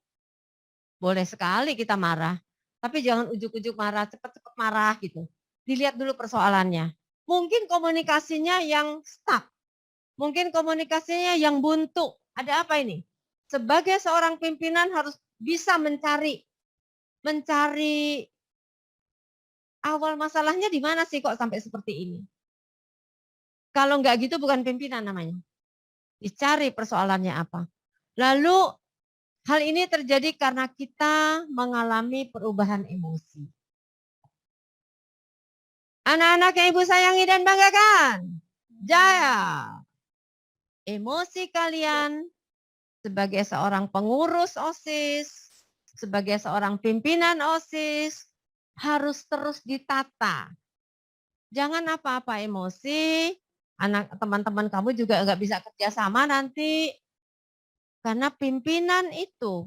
Boleh sekali kita marah. Tapi jangan ujuk-ujuk marah, cepet-cepet marah gitu. Dilihat dulu persoalannya. Mungkin komunikasinya yang stuck. Mungkin komunikasinya yang buntu. Ada apa ini? Sebagai seorang pimpinan harus bisa mencari awal masalahnya di mana sih kok sampai seperti ini. Kalau nggak gitu bukan pimpinan namanya. Dicari persoalannya apa. Lalu hal ini terjadi karena kita mengalami perubahan emosi. Anak-anak yang Ibu sayangi dan banggakan. Jaya. Emosi kalian sebagai seorang pengurus OSIS, sebagai seorang pimpinan OSIS, harus terus ditata. Jangan apa-apa emosi, teman-teman kamu juga nggak bisa kerjasama nanti. Karena pimpinan itu,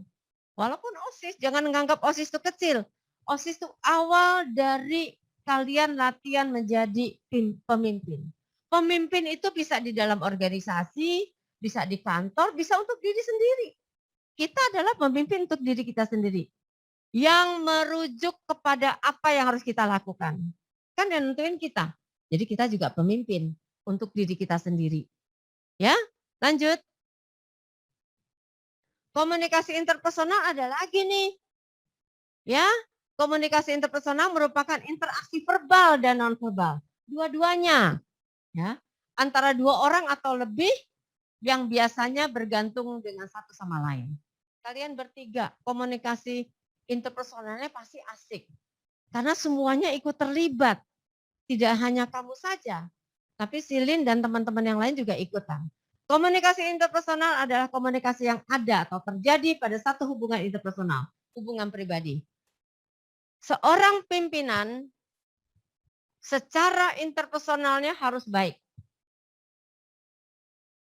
walaupun OSIS, jangan menganggap OSIS itu kecil. OSIS itu awal dari kalian latihan menjadi pemimpin. Pemimpin itu bisa di dalam organisasi, bisa di kantor, bisa untuk diri sendiri. Kita adalah pemimpin untuk diri kita sendiri. Yang merujuk kepada apa yang harus kita lakukan. Kan yang nentuin kita. Jadi kita juga pemimpin untuk diri kita sendiri. Ya, lanjut. Komunikasi interpersonal ada lagi nih. Ya, komunikasi interpersonal merupakan interaksi verbal dan nonverbal. Dua-duanya. Ya, antara dua orang atau lebih yang biasanya bergantung dengan satu sama lain. Kalian bertiga, komunikasi interpersonalnya pasti asik. Karena semuanya ikut terlibat. Tidak hanya kamu saja, tapi Silin dan teman-teman yang lain juga ikutan. Komunikasi interpersonal adalah komunikasi yang ada atau terjadi pada satu hubungan interpersonal, hubungan pribadi. Seorang pimpinan secara interpersonalnya harus baik.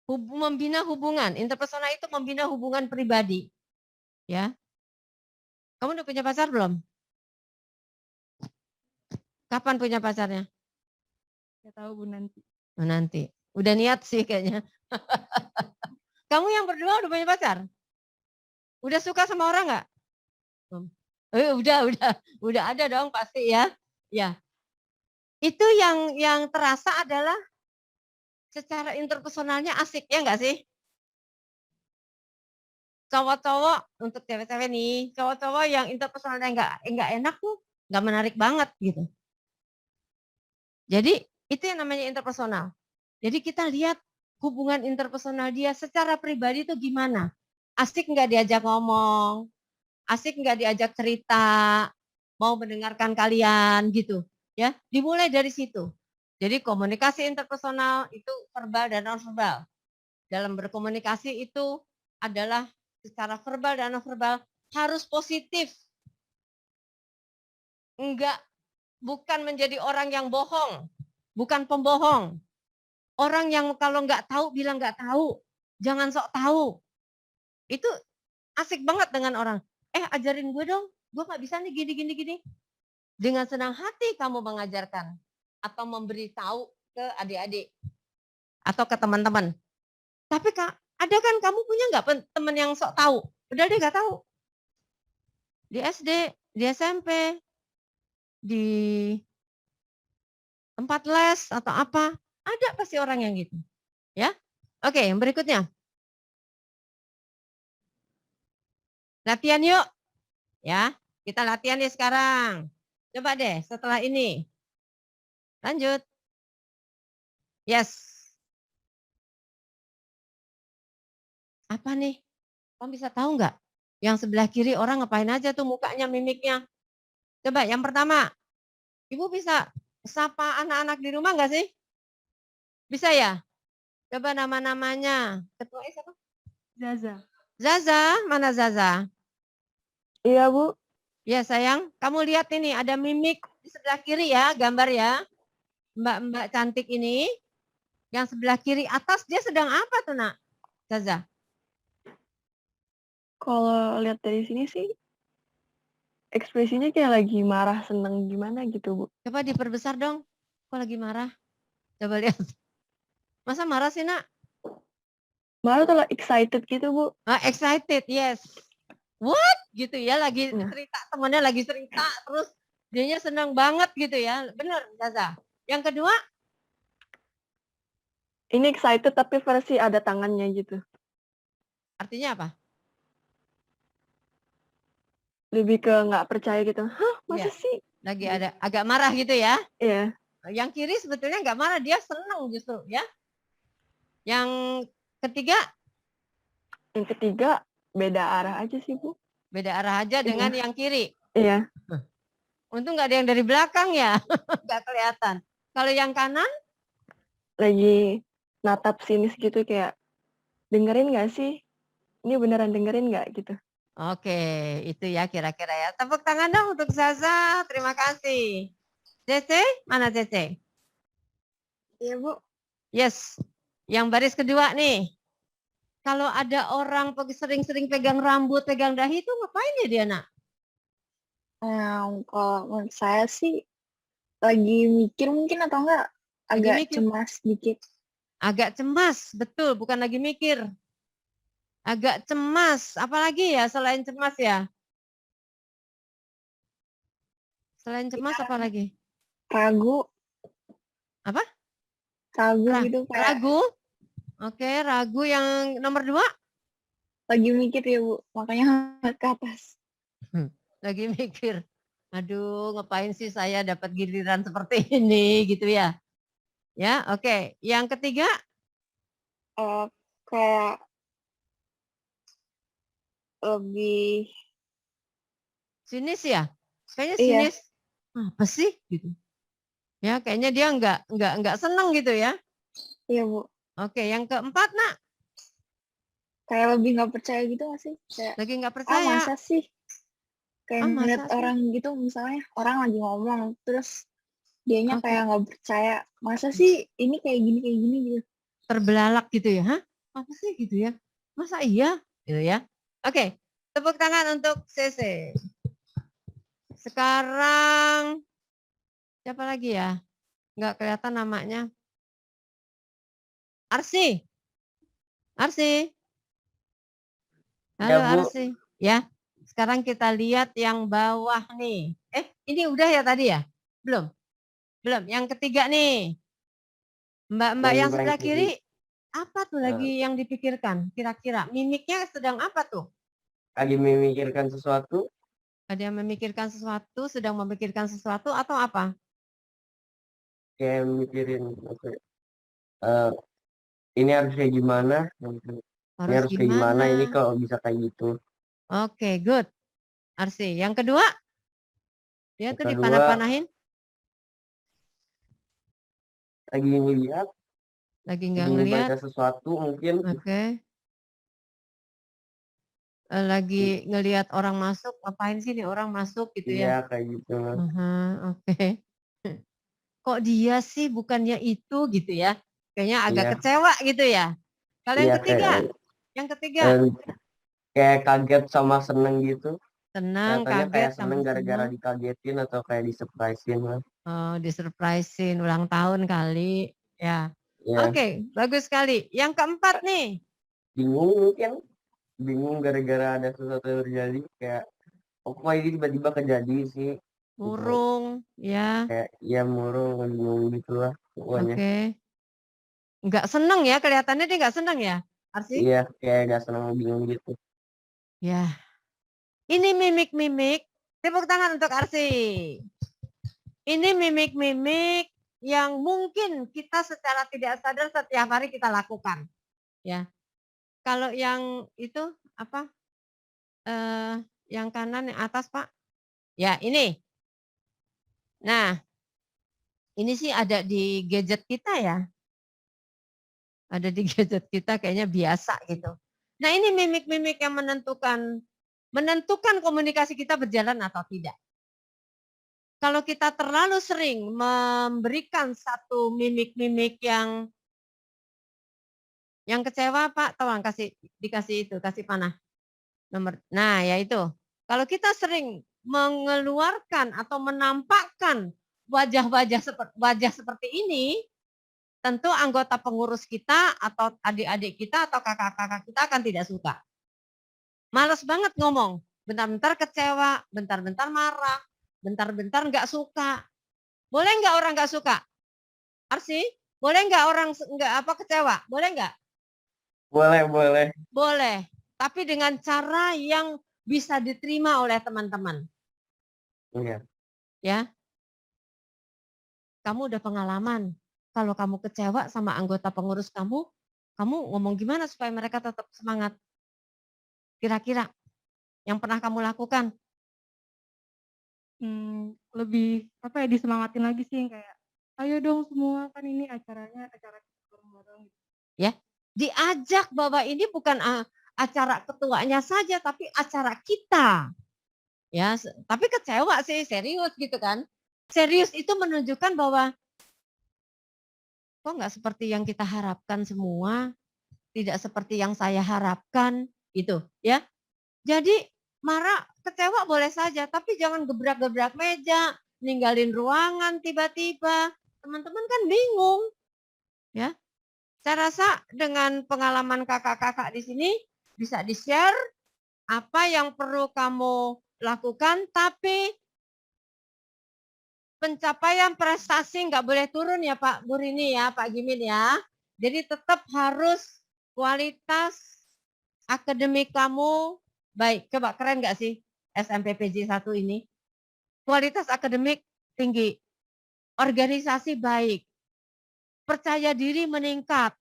Membina hubungan, interpersonal itu membina hubungan pribadi. Ya. Kamu udah punya pacar belum? Kapan punya pacarnya? Nggak tahu Bu nanti. Oh, nanti. Udah niat sih kayaknya. Kamu yang berdua udah punya pacar? Udah suka sama orang nggak? Udah ada dong pasti ya. Ya. Itu yang terasa adalah secara interpersonalnya asik, ya enggak sih? Cowok-cowok, untuk cewek-cewek nih, cowok-cowok yang interpersonalnya enggak enak tuh, enggak menarik banget gitu. Jadi itu yang namanya interpersonal. Jadi kita lihat hubungan interpersonal dia secara pribadi itu gimana. Asik enggak diajak ngomong, asik enggak diajak cerita, mau mendengarkan kalian gitu. Ya, dimulai dari situ. Jadi komunikasi interpersonal itu verbal dan non-verbal. Dalam berkomunikasi itu adalah secara verbal dan non-verbal harus positif. Bukan menjadi orang yang bohong, bukan pembohong. Orang yang kalau nggak tahu bilang nggak tahu, jangan sok tahu. Itu asik banget dengan orang. Ajarin gue dong, gue nggak bisa nih gini. Dengan senang hati kamu mengajarkan atau memberitahu ke adik-adik atau ke teman-teman. Tapi ada kan kamu punya nggak teman yang sok tahu? Udah deh nggak tahu. Di SD, di SMP, di tempat les atau apa, ada pasti orang yang gitu. Ya, oke, yang berikutnya. Latihan yuk. Ya, kita latihan nih sekarang. Coba deh setelah ini. Lanjut. Yes. Apa nih? Kamu bisa tahu nggak? Yang sebelah kiri orang ngapain aja tuh mukanya, mimiknya. Coba yang pertama. Ibu bisa sapa anak-anak di rumah nggak sih? Bisa ya? Coba nama-namanya. Ketua siapa? Zaza. Zaza, mana Zaza? Iya, Bu. Ya sayang, kamu lihat ini ada mimik di sebelah kiri ya, gambar ya. Mbak-mbak cantik ini. Yang sebelah kiri atas dia sedang apa tuh nak? Zaza. Kalau lihat dari sini sih, ekspresinya kayak lagi marah, seneng gimana gitu, Bu. Coba diperbesar dong. Kok lagi marah? Coba lihat. Masa marah sih nak? Marah tuh excited gitu, Bu. Ah, excited, yes. What? Gitu ya, lagi cerita, temannya lagi cerita, terus dianya senang banget gitu ya. Bener, Zaza. Yang kedua? Ini excited tapi versi ada tangannya gitu. Artinya apa? Lebih ke nggak percaya gitu. Hah, masa sih? Lagi ada agak marah gitu ya? Iya. Yang kiri sebetulnya nggak marah, dia senang justru ya. Yang ketiga? Yang ketiga beda arah aja sih, Bu. Beda arah aja dengan yang kiri. Iya. Untung nggak ada yang dari belakang ya, nggak kelihatan. Kalau yang kanan? Lagi natap sinis gitu kayak, dengerin nggak sih? Ini beneran dengerin nggak gitu? Oke, itu ya kira-kira ya. Tepuk tangan dong untuk Zaza, terima kasih. CC, mana CC? Iya, Bu. Yes, yang baris kedua nih. Kalau ada orang sering-sering pegang rambut, pegang dahi itu ngapain ya dia nak? Kalau menurut saya sih lagi mikir mungkin atau enggak agak cemas dikit. Agak cemas, betul, bukan lagi mikir. Agak cemas, apalagi ya selain cemas ya? Selain cemas apa lagi? Ragu. Apa? Ragu gitu kayak. Ragu? Oke, ragu yang nomor 2? Lagi mikir ya, Bu, makanya ke atas. Lagi mikir, aduh ngapain sih saya dapat giliran seperti ini gitu ya. Ya, oke. Yang ketiga? Kayak lebih sinis ya? Kayaknya sinis. Apa sih gitu. Ya, kayaknya dia enggak senang gitu ya. Iya, Bu. Oke, yang keempat, nak? Kayak lebih nggak percaya gitu nggak sih? Kayak, lagi nggak percaya. Masa sih? Kayak ngeliat orang gitu, misalnya orang lagi ngomong, terus dianya kayak nggak percaya. Masa sih ini kayak gini gitu. Terbelalak gitu ya, hah? Apa sih gitu ya? Masa iya? Gitu ya. Oke, tepuk tangan untuk CC. Sekarang siapa lagi ya? Nggak kelihatan namanya. Arsi. Arsi. Halo Arsi. Ya, sekarang kita lihat yang bawah nih. Ini udah ya tadi ya? Belum? Belum. Yang ketiga nih. Mbak-mbak yang sebelah kiri, apa tuh lagi yang dipikirkan? Kira-kira mimiknya sedang apa tuh? Lagi memikirkan sesuatu. Ada yang memikirkan sesuatu, sedang memikirkan sesuatu atau apa? Kayak mikirin ini harus kayak gimana? Ini harus kayak gimana? Ini kalau bisa kayak gitu. Oke, good. Arsi. Yang kedua? Dia tuh kedua, dipanah-panahin. Lagi ngeliat. Lagi nggak ngeliat. Baca sesuatu mungkin. Oke. Lagi ngelihat orang masuk, ngapain sih nih orang masuk gitu ya? Iya, kayak gitu. Oke. Kok dia sih bukannya itu gitu ya? Kayaknya agak kecewa gitu ya. Kalau yang ketiga? Yang ketiga? Kayak kaget sama seneng gitu. Senang, kaget, kayak seneng gara-gara dikagetin atau kayak disurprisein lah. Oh, disurprisein ulang tahun kali ya. Oke, bagus sekali. Yang keempat nih? Bingung mungkin. Bingung gara-gara ada sesuatu yang terjadi. Kayak, kok ini tiba-tiba kejadi sih. Murung, ya. Kayak, ya murung, bingung gitu lah. Oke. Nggak seneng ya, kelihatannya dia nggak seneng ya, Arsi? Iya, kayak nggak seneng, bingung gitu. Ya. Ini mimik-mimik. Tepuk tangan untuk Arsi. Ini mimik-mimik yang mungkin kita secara tidak sadar setiap hari kita lakukan. Ya. Kalau yang itu apa? Yang kanan yang atas, Pak. Ya, ini. Nah, Ini sih ada di gadget kita ya. Ada di gadget kita kayaknya biasa gitu. Nah ini mimik-mimik yang menentukan komunikasi kita berjalan atau tidak. Kalau kita terlalu sering memberikan satu mimik-mimik yang kecewa, Pak, tolong dikasih itu, kasih panah. Nah, ya itu. Kalau kita sering mengeluarkan atau menampakkan wajah seperti ini, tentu anggota pengurus kita atau adik-adik kita atau kakak-kakak kita akan tidak suka. Males banget ngomong, bentar-bentar kecewa, bentar-bentar marah, bentar-bentar nggak suka. Boleh nggak orang nggak suka? Arsi, boleh nggak orang nggak kecewa? Boleh nggak? Boleh. Boleh, tapi dengan cara yang bisa diterima oleh teman-teman. Iya. Ya. Kamu udah pengalaman. Kalau kamu kecewa sama anggota pengurus kamu ngomong gimana supaya mereka tetap semangat? Kira-kira yang pernah kamu lakukan? Lebih disemangatin lagi sih, kayak ayo dong semua, kan ini acara kita bareng-bareng. Ya, diajak bahwa ini bukan acara ketuanya saja, tapi acara kita. Ya, tapi kecewa sih, serius gitu kan. Serius itu menunjukkan bahwa kok nggak seperti yang kita harapkan semua, tidak seperti yang saya harapkan, gitu ya. Jadi marah, kecewa boleh saja, tapi jangan gebrak-gebrak meja, ninggalin ruangan tiba-tiba. Teman-teman kan bingung, ya. Saya rasa dengan pengalaman kakak-kakak di sini bisa di-share apa yang perlu kamu lakukan, tapi pencapaian prestasi nggak boleh turun ya Pak Burini ya, Pak Gimin ya. Jadi tetap harus kualitas akademik kamu baik. Coba keren nggak sih SMPPJ 1 ini? Kualitas akademik tinggi, organisasi baik, percaya diri meningkat.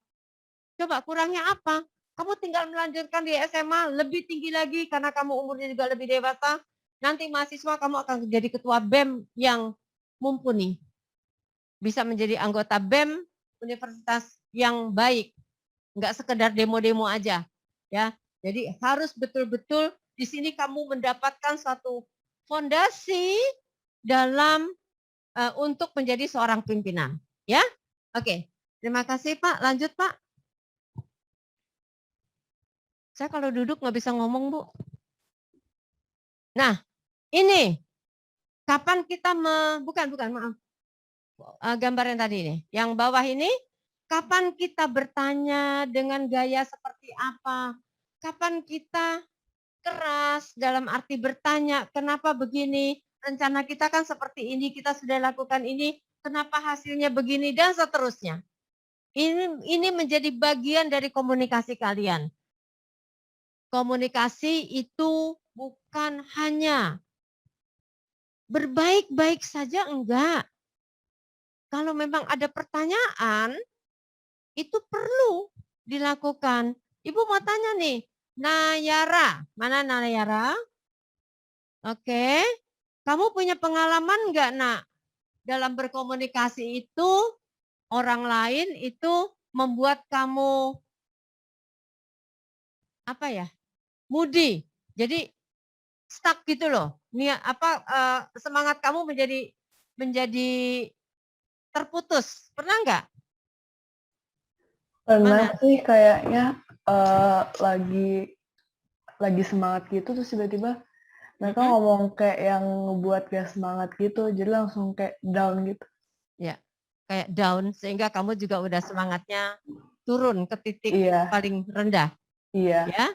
Coba kurangnya apa? Kamu tinggal melanjutkan di SMA lebih tinggi lagi karena kamu umurnya juga lebih dewasa. Nanti mahasiswa kamu akan jadi ketua BEM yang mumpuni. Bisa menjadi anggota BEM universitas yang baik. Enggak sekedar demo-demo aja. Ya. Jadi harus betul-betul di sini kamu mendapatkan suatu fondasi dalam untuk menjadi seorang pimpinan. Ya. Oke. Terima kasih Pak. Lanjut Pak. Saya kalau duduk nggak bisa ngomong, Bu. Nah, ini kapan kita bukan maaf. Gambar yang tadi nih, yang bawah ini, kapan kita bertanya dengan gaya seperti apa? Kapan kita keras dalam arti bertanya, kenapa begini? Rencana kita kan seperti ini, kita sudah lakukan ini, kenapa hasilnya begini, dan seterusnya. Ini menjadi bagian dari komunikasi kalian. Komunikasi itu bukan hanya berbaik-baik saja, enggak. Kalau memang ada pertanyaan, itu perlu dilakukan. Ibu mau tanya nih, Nayara, mana Nayara? Oke, kamu punya pengalaman enggak nak? Dalam berkomunikasi itu, orang lain itu membuat kamu moody, jadi stuck gitu loh. Semangat kamu menjadi terputus. Pernah nggak? Pernah sih, kayaknya lagi semangat gitu terus tiba-tiba mereka ngomong kayak yang ngebuat gak semangat gitu, jadi langsung kayak down gitu. Ya, kayak down sehingga kamu juga udah semangatnya turun ke titik paling rendah. Iya. Ya.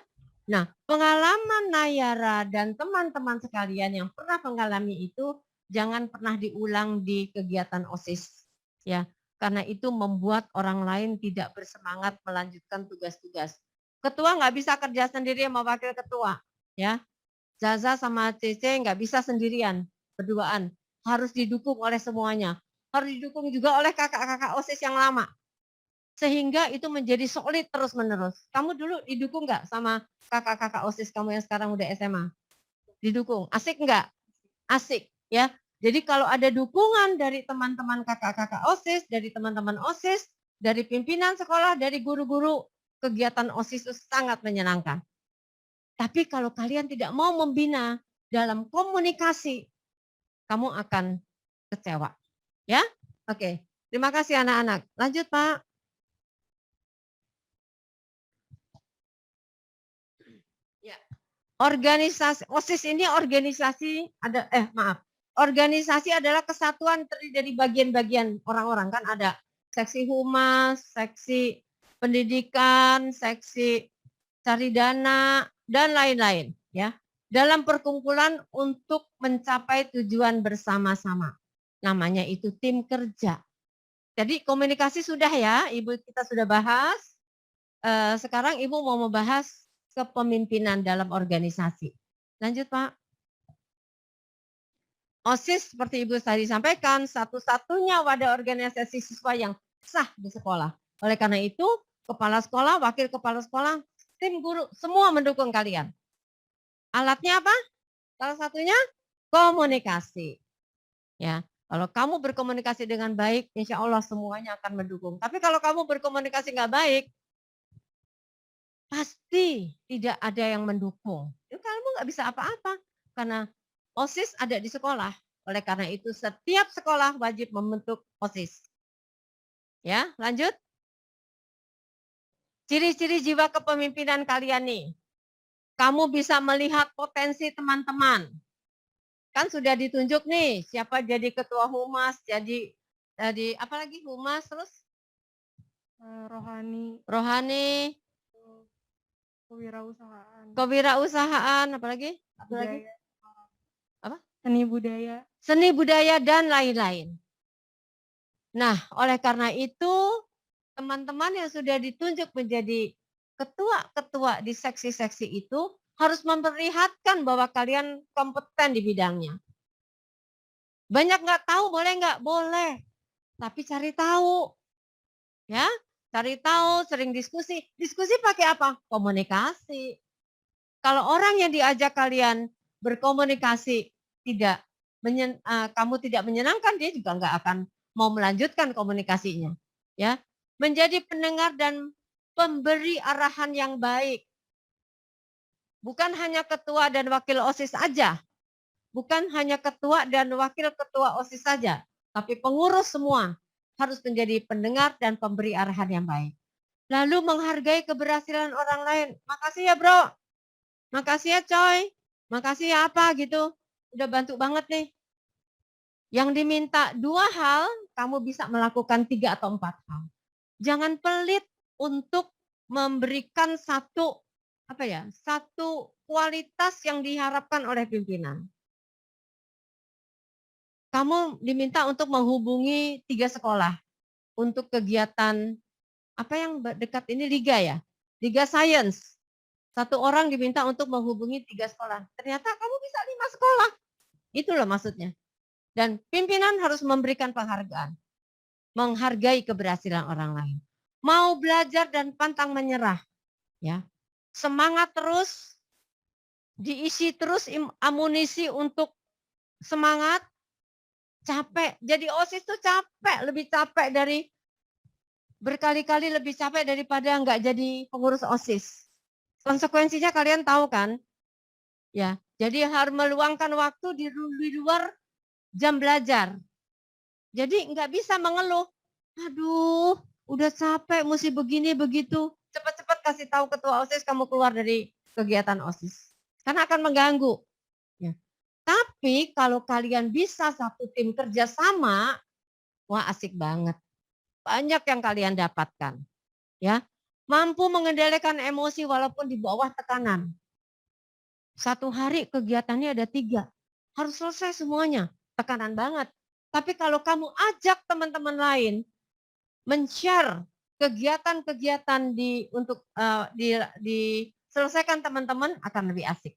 Nah, pengalaman Nayara dan teman-teman sekalian yang pernah mengalami itu jangan pernah diulang di kegiatan OSIS, ya, karena itu membuat orang lain tidak bersemangat melanjutkan tugas-tugas. Ketua nggak bisa kerja sendiri sama wakil ketua, ya. Zaza sama Cece nggak bisa sendirian, berduaan, harus didukung oleh semuanya, harus didukung juga oleh kakak-kakak OSIS yang lama. Sehingga itu menjadi solid terus-menerus. Kamu dulu didukung nggak sama kakak-kakak OSIS kamu yang sekarang udah SMA? Didukung. Asik nggak? Asik, ya. Jadi kalau ada dukungan dari teman-teman kakak-kakak OSIS, dari teman-teman OSIS, dari pimpinan sekolah, dari guru-guru, kegiatan OSIS itu sangat menyenangkan. Tapi kalau kalian tidak mau membina dalam komunikasi, kamu akan kecewa. Ya? Oke. Terima kasih anak-anak. Lanjut, Pak. Ya. Organisasi OSIS ini organisasi adalah kesatuan terdiri dari bagian-bagian orang-orang, kan ada seksi humas, seksi pendidikan, seksi cari dana dan lain-lain, ya. Dalam perkumpulan untuk mencapai tujuan bersama-sama. Namanya itu tim kerja. Jadi komunikasi sudah ya, Ibu kita sudah bahas. Sekarang Ibu mau membahas kepemimpinan dalam organisasi. Lanjut, Pak. OSIS seperti Ibu tadi sampaikan, satu-satunya wadah organisasi siswa yang sah di sekolah. Oleh karena itu, kepala sekolah, wakil kepala sekolah, tim guru, semua mendukung kalian. Alatnya apa? Salah satunya komunikasi. Ya, kalau kamu berkomunikasi dengan baik, insya Allah semuanya akan mendukung. Tapi kalau kamu berkomunikasi nggak baik, pasti tidak ada yang mendukung. Kamu nggak bisa apa-apa karena OSIS ada di sekolah. Oleh karena itu setiap sekolah wajib membentuk OSIS. Ya, lanjut. Ciri-ciri jiwa kepemimpinan kalian nih. Kamu bisa melihat potensi teman-teman. Kan sudah ditunjuk nih siapa jadi ketua humas, jadi apa lagi humas terus rohani, kewirausahaan, apalagi? Apa? Seni budaya dan lain-lain. Nah, oleh karena itu teman-teman yang sudah ditunjuk menjadi ketua-ketua di seksi-seksi itu harus memperlihatkan bahwa kalian kompeten di bidangnya. Banyak nggak tahu, boleh nggak? Boleh. Tapi cari tahu. Ya, cari tahu, sering diskusi. Diskusi pakai apa? Komunikasi. Kalau orang yang diajak kalian berkomunikasi kamu tidak menyenangkan, dia juga nggak akan mau melanjutkan komunikasinya. Ya, menjadi pendengar dan pemberi arahan yang baik. Bukan hanya ketua dan wakil OSIS saja. Bukan hanya ketua dan wakil ketua OSIS saja. Tapi pengurus semua harus menjadi pendengar dan pemberi arahan yang baik. Lalu menghargai keberhasilan orang lain. Makasih ya bro. Makasih ya coy. Makasih ya apa gitu. Udah bantu banget nih. Yang diminta 2 hal, kamu bisa melakukan 3 atau 4 hal. Jangan pelit untuk memberikan satu kualitas yang diharapkan oleh pimpinan. Kamu diminta untuk menghubungi 3 sekolah untuk kegiatan apa yang dekat ini Liga ya, Liga Science. 1 orang diminta untuk menghubungi 3 sekolah. Ternyata kamu bisa 5 sekolah. Itu loh maksudnya. Dan pimpinan harus memberikan penghargaan, menghargai keberhasilan orang lain. Mau belajar dan pantang menyerah, ya. Semangat terus, diisi terus amunisi untuk semangat. Capek, jadi OSIS itu capek, lebih capek dari berkali-kali lebih capek daripada nggak jadi pengurus OSIS. Konsekuensinya kalian tahu kan? Ya, jadi harus meluangkan waktu di luar jam belajar. Jadi nggak bisa mengeluh. Aduh, udah capek, mesti begini begitu. Cepat-cepat kasih tahu ketua OSIS kamu keluar dari kegiatan OSIS. Karena akan mengganggu. Ya. Tapi kalau kalian bisa satu tim kerja sama, wah asik banget. Banyak yang kalian dapatkan. Ya, mampu mengendalikan emosi walaupun di bawah tekanan. 1 hari kegiatannya ada 3. Harus selesai semuanya. Tekanan banget. Tapi kalau kamu ajak teman-teman lain men-share kegiatan-kegiatan untuk diselesaikan teman-teman akan lebih asik.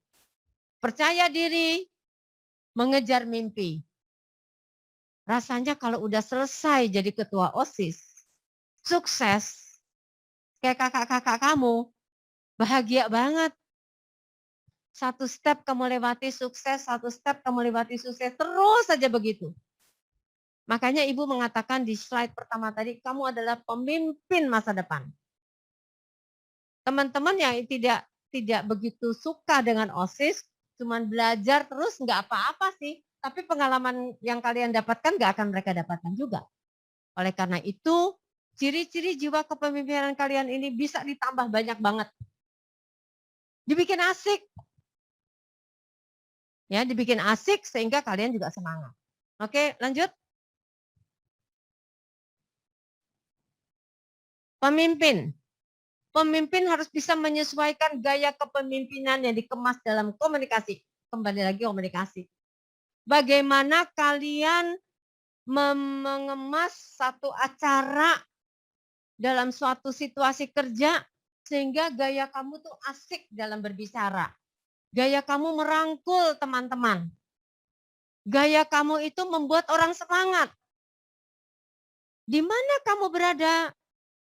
Percaya diri, mengejar mimpi. Rasanya kalau udah selesai jadi ketua OSIS, sukses, kayak kakak-kakak kamu, bahagia banget. Satu step kamu lewati sukses, satu step kamu lewati sukses, terus saja begitu. Makanya Ibu mengatakan di slide pertama tadi, kamu adalah pemimpin masa depan. Teman-teman yang tidak begitu suka dengan OSIS, cuman belajar terus nggak apa-apa sih. Tapi pengalaman yang kalian dapatkan nggak akan mereka dapatkan juga. Oleh karena itu, ciri-ciri jiwa kepemimpinan kalian ini bisa ditambah banyak banget. Dibikin asik. Ya, dibikin asik sehingga kalian juga semangat. Oke, lanjut. Pemimpin. Pemimpin harus bisa menyesuaikan gaya kepemimpinan yang dikemas dalam komunikasi. Kembali lagi komunikasi. Bagaimana kalian mengemas satu acara dalam suatu situasi kerja sehingga gaya kamu tuh asik dalam berbicara. Gaya kamu merangkul teman-teman. Gaya kamu itu membuat orang semangat. Di mana kamu berada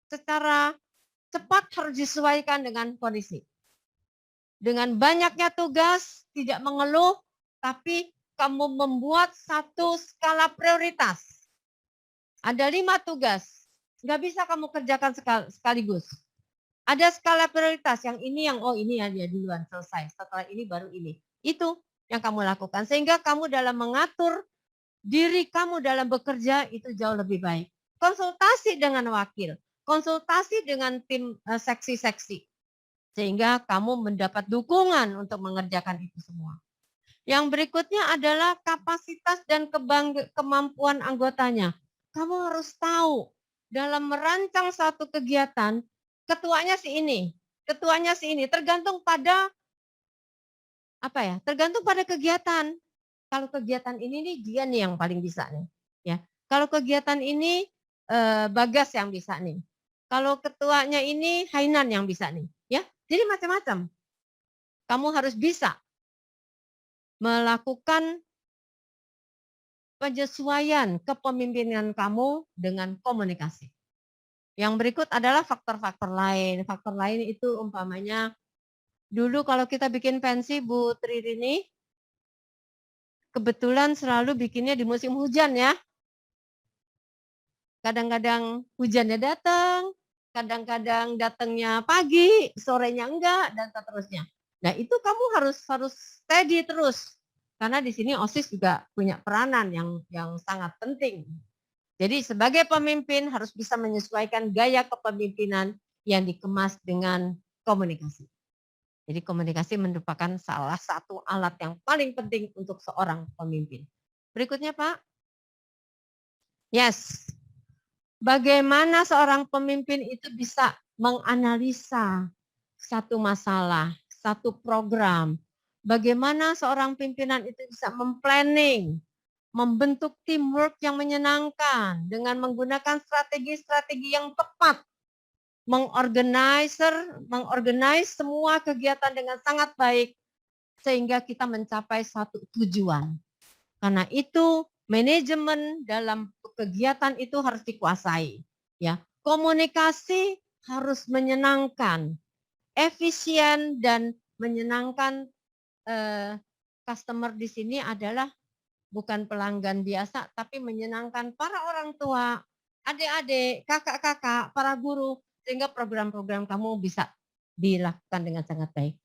secara cepat harus disesuaikan dengan kondisi. Dengan banyaknya tugas, tidak mengeluh, tapi kamu membuat satu skala prioritas. Ada 5 tugas, nggak bisa kamu kerjakan sekaligus. Ada skala prioritas, yang ini ya duluan selesai, setelah ini baru ini. Itu yang kamu lakukan, sehingga kamu dalam mengatur diri kamu dalam bekerja itu jauh lebih baik. Konsultasi dengan wakil, konsultasi dengan tim seksi-seksi, sehingga kamu mendapat dukungan untuk mengerjakan itu semua. Yang berikutnya adalah kapasitas dan kemampuan anggotanya. Kamu harus tahu dalam merancang satu kegiatan, ketuanya si ini, tergantung pada tergantung pada kegiatan. Kalau kegiatan ini nih dia nih yang paling bisa nih, ya. Kalau kegiatan ini Bagas yang bisa nih. Kalau ketuanya ini Hainan yang bisa nih, ya. Jadi macam-macam. Kamu harus bisa melakukan penyesuaian kepemimpinan kamu dengan komunikasi. Yang berikut adalah faktor-faktor lain. Faktor lain itu umpamanya, dulu kalau kita bikin pensi Bu Tririni, kebetulan selalu bikinnya di musim hujan ya. Kadang-kadang hujannya datang, kadang-kadang datangnya pagi, sorenya enggak, dan seterusnya. Nah itu kamu harus steady terus. Karena di sini OSIS juga punya peranan yang sangat penting. Jadi sebagai pemimpin harus bisa menyesuaikan gaya kepemimpinan yang dikemas dengan komunikasi. Jadi komunikasi merupakan salah satu alat yang paling penting untuk seorang pemimpin. Berikutnya Pak. Yes. Bagaimana seorang pemimpin itu bisa menganalisa satu masalah, satu program. Bagaimana seorang pimpinan itu bisa memplanning, membentuk teamwork yang menyenangkan dengan menggunakan strategi-strategi yang tepat, mengorganize semua kegiatan dengan sangat baik sehingga kita mencapai satu tujuan. Karena itu manajemen dalam kegiatan itu harus dikuasai, ya. Komunikasi harus menyenangkan, efisien dan menyenangkan. Customer di sini adalah bukan pelanggan biasa, tapi menyenangkan para orang tua, adik-adik, kakak-kakak, para guru, sehingga program-program kamu bisa dilakukan dengan sangat baik.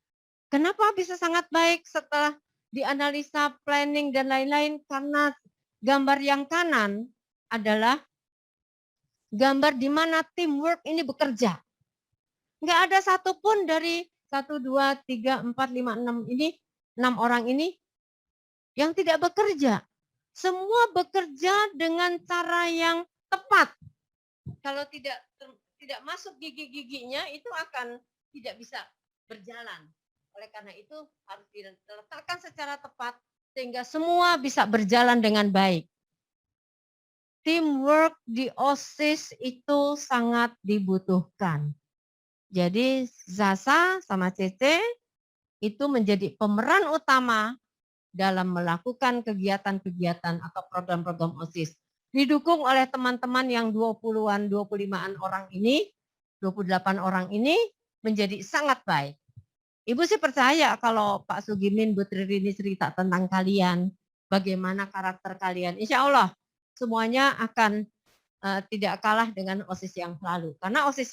Kenapa bisa sangat baik setelah dianalisa, planning, dan lain-lain? Karena gambar yang kanan adalah gambar di mana teamwork ini bekerja. Nggak ada satupun dari 1, 2, 3, 4, 5, 6 ini, 6 orang ini yang tidak bekerja. Semua bekerja dengan cara yang tepat. Kalau tidak masuk gigi-giginya itu akan tidak bisa berjalan. Oleh karena itu harus diletakkan secara tepat sehingga semua bisa berjalan dengan baik. Teamwork di OSIS itu sangat dibutuhkan. Jadi Zaza sama Cece itu menjadi pemeran utama dalam melakukan kegiatan-kegiatan atau program-program OSIS. Didukung oleh teman-teman yang 20-an, 25-an orang ini, 28 orang ini menjadi sangat baik. Ibu sih percaya kalau Pak Sugimin, Bu Tririni cerita tentang kalian, bagaimana karakter kalian. Insya Allah semuanya akan tidak kalah dengan OSIS yang lalu. Karena OSIS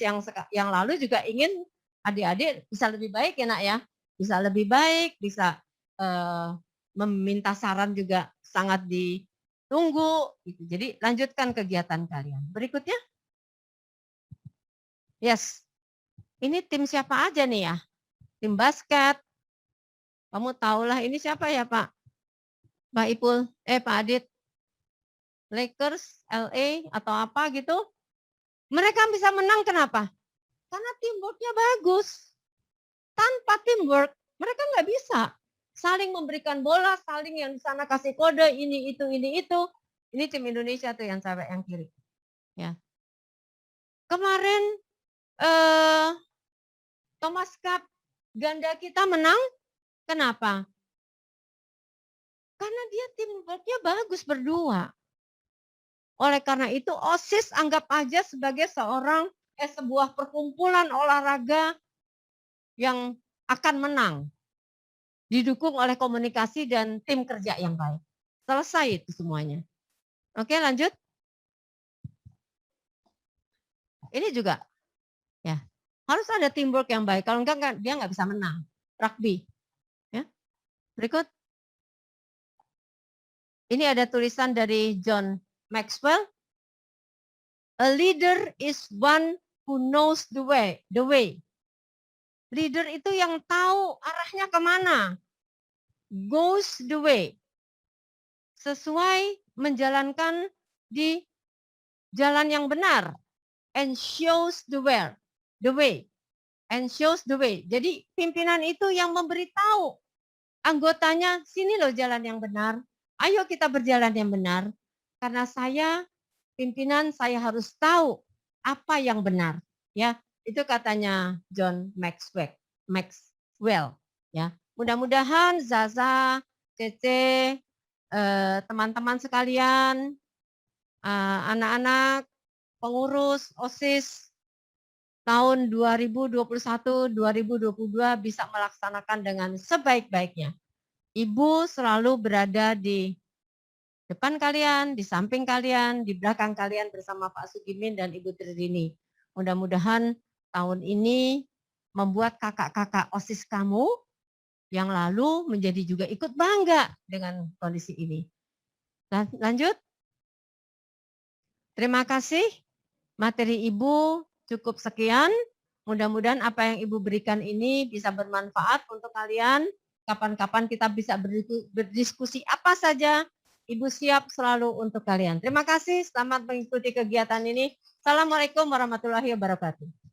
yang lalu juga ingin adik-adik bisa lebih baik ya nak ya. Bisa lebih baik, bisa meminta saran juga sangat ditunggu. Gitu. Jadi lanjutkan kegiatan kalian. Berikutnya. Yes. Ini tim siapa aja nih ya? Tim basket. Kamu tahulah ini siapa ya Pak? Pak Ipul, Pak Adit. Lakers, LA atau apa gitu. Mereka bisa menang kenapa? Karena teamworknya bagus. Tanpa teamwork, mereka nggak bisa saling memberikan bola, saling yang di sana kasih kode ini itu. Ini tim Indonesia tuh yang sampai yang kiri. Ya. Kemarin Thomas Cup ganda kita menang. Kenapa? Karena dia teamworknya bagus berdua. Oleh karena itu OSIS anggap aja sebagai sebuah perkumpulan olahraga yang akan menang. Didukung oleh komunikasi dan tim kerja yang baik. Selesai itu semuanya. Oke, lanjut. Ini juga ya harus ada teamwork yang baik. Kalau enggak dia nggak bisa menang. Rugby. Ya. Berikut. Ini ada tulisan dari John Maxwell. A leader is one who knows the way. Leader itu yang tahu arahnya kemana. Goes the way. Sesuai menjalankan di jalan yang benar. And shows the way. And shows the way. Jadi pimpinan itu yang memberitahu anggotanya, sini loh jalan yang benar. Ayo kita berjalan yang benar. Karena saya pimpinan, saya harus tahu apa yang benar. Ya, itu katanya John Maxwell. Ya, mudah-mudahan Zaza, Cece, teman-teman sekalian, anak-anak, pengurus OSIS tahun 2021-2022 bisa melaksanakan dengan sebaik-baiknya. Ibu selalu berada di depan kalian, di samping kalian, di belakang kalian bersama Pak Sugimin dan Ibu Tririni. Mudah-mudahan tahun ini membuat kakak-kakak OSIS kamu yang lalu menjadi juga ikut bangga dengan kondisi ini. Lanjut. Terima kasih. Materi Ibu cukup sekian. Mudah-mudahan apa yang Ibu berikan ini bisa bermanfaat untuk kalian. Kapan-kapan kita bisa berdiskusi apa saja. Ibu siap selalu untuk kalian. Terima kasih. Selamat mengikuti kegiatan ini. Assalamualaikum warahmatullahi wabarakatuh.